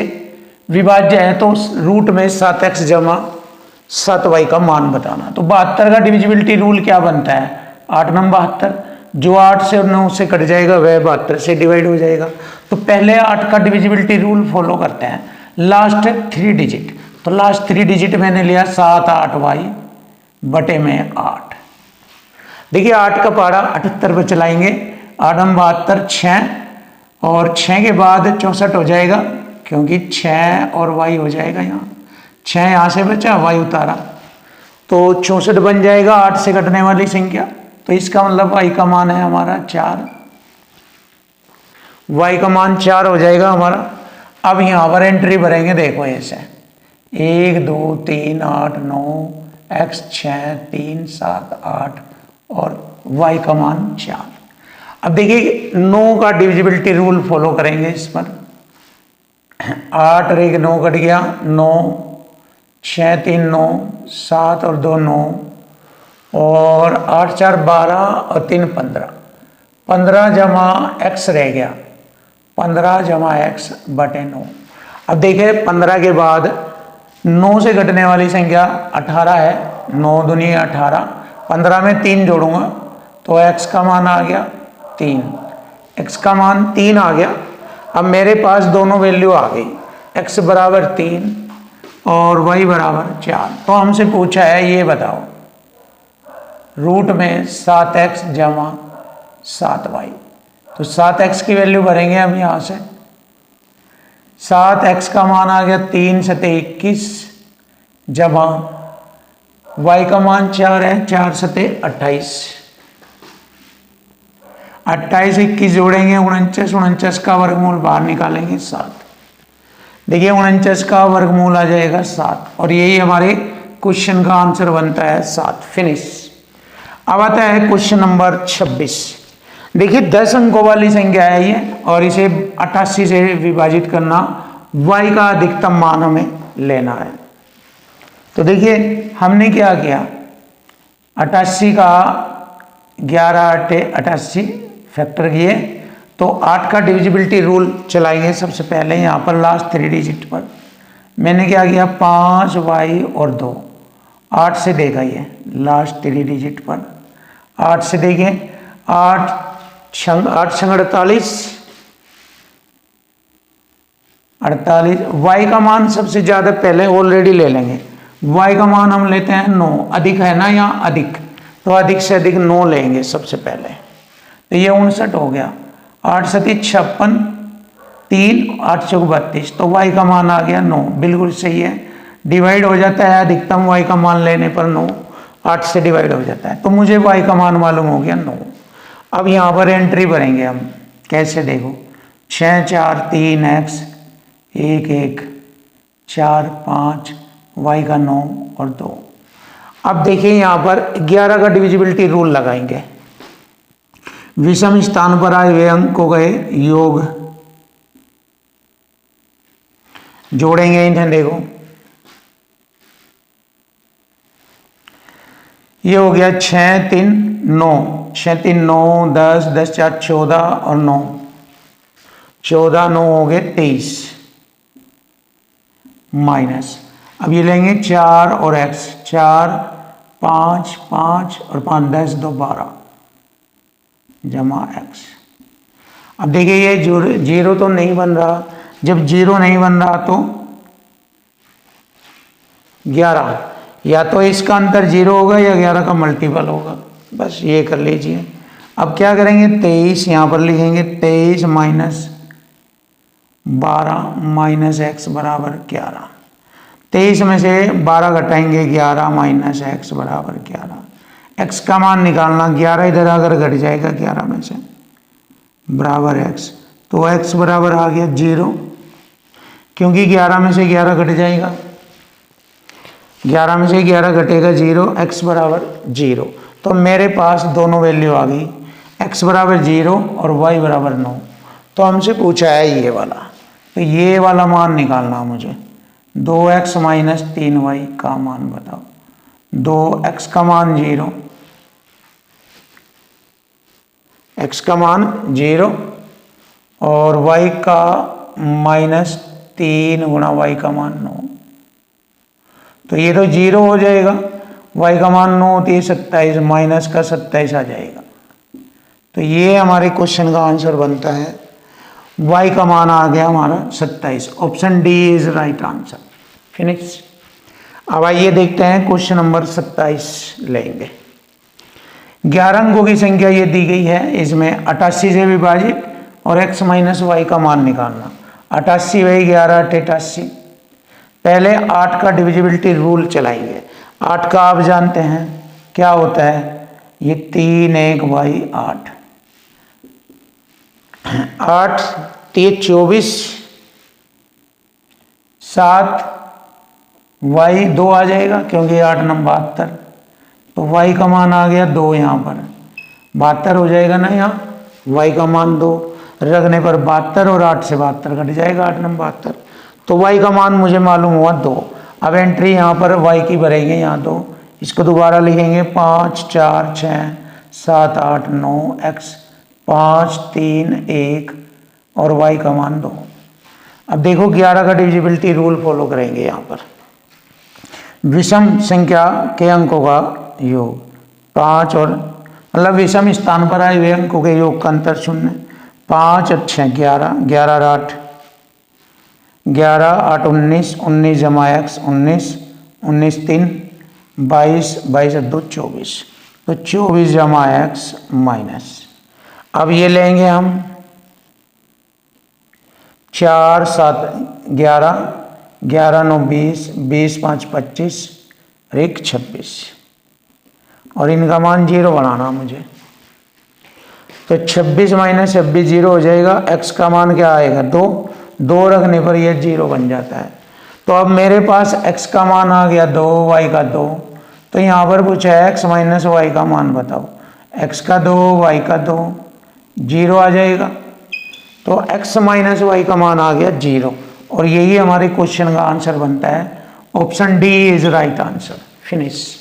विभाज्य है, तो रूट में 7x जमा 7y का मान बताना। तो 72 का डिविजिबिलिटी रूल क्या बनता है? 8 नंबर 72, जो 8 से और 9 से कट जाएगा वह 72 से डिवाइड हो जाएगा। तो पहले 8 का डिविजिबिलिटी रूल फॉलो करते हैं, लास्ट 3 डिजिट। तो लास्ट 3 डिजिट मैंने लिया 7 8y बटे में 8। देखिए 8 का पहाड़ा 78 पर चलाएंगे, 8 72 6 और 6 के बाद 64 हो जाएगा, क्योंकि 6 और y हो जाएगा यहाँ, 6 यहाँ से बचा y उतारा, तो 64 बन जाएगा 8 से कटने वाली संख्या। तो इसका मतलब y का मान है हमारा 4, y का मान 4 हो जाएगा हमारा। अब यहाँ पर एंट्री भरेंगे, देखो ऐसे 1 2 3 8 9 x 6 3 7 8 और y का मान 4। अब देखिए 9 का डिविजिबिलिटी रूल फॉलो करेंगे इस पर। 8 और 1 9 कट गया, 9 6 3 9 7 और 2 9 और 8 4 12 और 3 15, 15 जमा x रह गया, 15 जमा x बटे 9। अब देखिए 15 के बाद 9 से घटने वाली संख्या 18 है, 9 दूनी 18, 15 में 3 जोड़ूंगा तो x का मान आ गया 3, x का मान 3 आ गया। अब मेरे पास दोनों वैल्यू आ गई, x बराबर 3 और y बराबर 4। तो हमसे पूछा है ये बताओ रूट में 7x जमा 7y, तो 7x की वैल्यू भरेंगे हम यहाँ से। 7x का मान आ गया 3 सते 21 जमा y का मान 4 है, 4 सते 28, 28 21 जोड़ेंगे 49, 49 का वर्गमूल बाहर निकालेंगे 7। देखिए 49 का वर्गमूल आ जाएगा 7 और यही हमारे क्वेश्चन का आंसर बनता है 7। फिनिश। अब आता है क्वेश्चन नंबर 26। देखिए 10 अंकों वाली संख्या है ये और इसे 88 से विभाजित करना, y का अधिकतम मान हमें लेना है। तो देखिए हमने क्या किया, 88 का 11 8 88 फैक्टर किए, तो 8 का डिविजिबिलिटी रूल चलाएंगे सबसे पहले। यहाँ पर लास्ट 3 डिजिट पर मैंने क्या किया 5y और 2, 8 से देखा ये लास्ट 3 डिजिट पर, 8 से देखें 8 छंग 48, 48 y का मान सबसे ज्यादा पहले ऑलरेडी ले लेंगे, y का मान हम लेते हैं 9, अधिक है ना यहाँ अधिक, तो अधिक से अधिक 9 लेंगे सबसे पहले, तो ये 59 हो गया। 8 सती 56, 3 8 चौक 32, तो y का मान आ गया 9, बिल्कुल सही है। डिवाइड हो जाता है अधिकतम y का मान लेने पर 9, 8 से डिवाइड हो जाता है, तो मुझे y का मान मालूम हो गया 9। अब यहाँ पर एंट्री भरेंगे हम, कैसे देखो 6 4 3 x 1 1 4 5 y का 9 और 2। अब देखिए यहाँ पर 11 का डिविजिबिलिटी रूल लगाएंगे, विषम स्थान पर आए हुए अंक को गए योग जोड़ेंगे इन्हें। देखो ये हो गया 6 3 9, 6 3 9 10 10 4 14 और 9, 14 9 हो गए 23 माइनस। अब ये लेंगे 4 और x, 4 5 5 और 5 10 2 12 जमा x। अब देखिए ये जीरो तो नहीं बन रहा, जब जीरो नहीं बन रहा तो 11, या तो इसका अंतर 0 होगा या 11 का मल्टीपल होगा, बस ये कर लीजिए। अब क्या करेंगे 23 यहाँ पर लिखेंगे, 23 माइनस 12 माइनस x बराबर 11। 23 में से 12 घटाएंगे 11 माइनस x बराबर 11। x का मान निकालना, 11 इधर अगर घट जाएगा 11 में से बराबर x, तो x बराबर आ गया 0, क्योंकि 11 में से 11 घट जाएगा, 11 में से 11 घटेगा 0, x बराबर 0। तो मेरे पास दोनों वैल्यू आ गई, x बराबर 0 और y बराबर 9। तो हमसे पूछा है ये वाला, तो ये वाला मान निकालना मुझे। 2x माइनस 3y का मान बताओ। 2x का मान 0, x का मान 0 और y का माइनस 3 गुणा y का मान 9। तो ये तो 0 हो जाएगा, y का मान 9 होती है 27, माइनस का 27 आ जाएगा। तो ये हमारे क्वेश्चन का आंसर बनता है, y का मान आ गया हमारा 27। Option D is right answer. Finish. अब आइए देखते हैं क्वेश्चन नंबर 27 लेंगे। 11 अंकों की संख्या ये दी गई है, इसमें 88 से विभाजित और x माइनस वाई का मान निकालना। 88 वही 11 88। पहले 8 का डिविजिबिलिटी रूल चलाएंगे। 8 का आप जानते हैं क्या होता है, ये 3 1 बाई 8। 8 3 24, 7 वाई 2 आ जाएगा क्योंकि 8 9 72। तो वाई का मान आ गया 2, यहाँ पर 72 हो जाएगा ना, यहाँ वाई का मान 2 रखने पर 72 और 8 से 72 घट जाएगा, 8 9 72। तो वाई का मान मुझे मालूम हुआ 2। अब एंट्री यहाँ पर वाई की भरेंगे, यहाँ 2, इसको दोबारा लिखेंगे 5 4 6 7 8 9 x 5 3 1 और वाई का मान 2। अब देखो 11 का डिविजिबिलिटी रूल फॉलो करेंगे। यहाँ पर विषम संख्या के अंकों का योग 5 और मतलब विषम स्थान पर आए हुए अंकों के योग का अंतर 0। 5 और 6 11, 11 और 8 11 8 19, 19 जमा x 19, 19 3 22, 22 और 2 24। तो 24 जमा x माइनस। अब ये लेंगे हम 4 7 11, 11 9 20, 20 5 25 और 1 26 और इनका मान 0 बनाना मुझे। तो 26 माइनस 26 0 हो जाएगा। x का मान क्या आएगा 2, 2 रखने पर यह 0 बन जाता है। तो अब मेरे पास x का मान आ गया 2, y का 2। तो यहाँ पर पूछा है x माइनस वाई का मान बताओ। x का 2 y का 2, 0 आ जाएगा। तो x माइनस वाई का मान आ गया 0 और यही हमारे क्वेश्चन का आंसर बनता है। Option D is right answer. Finish.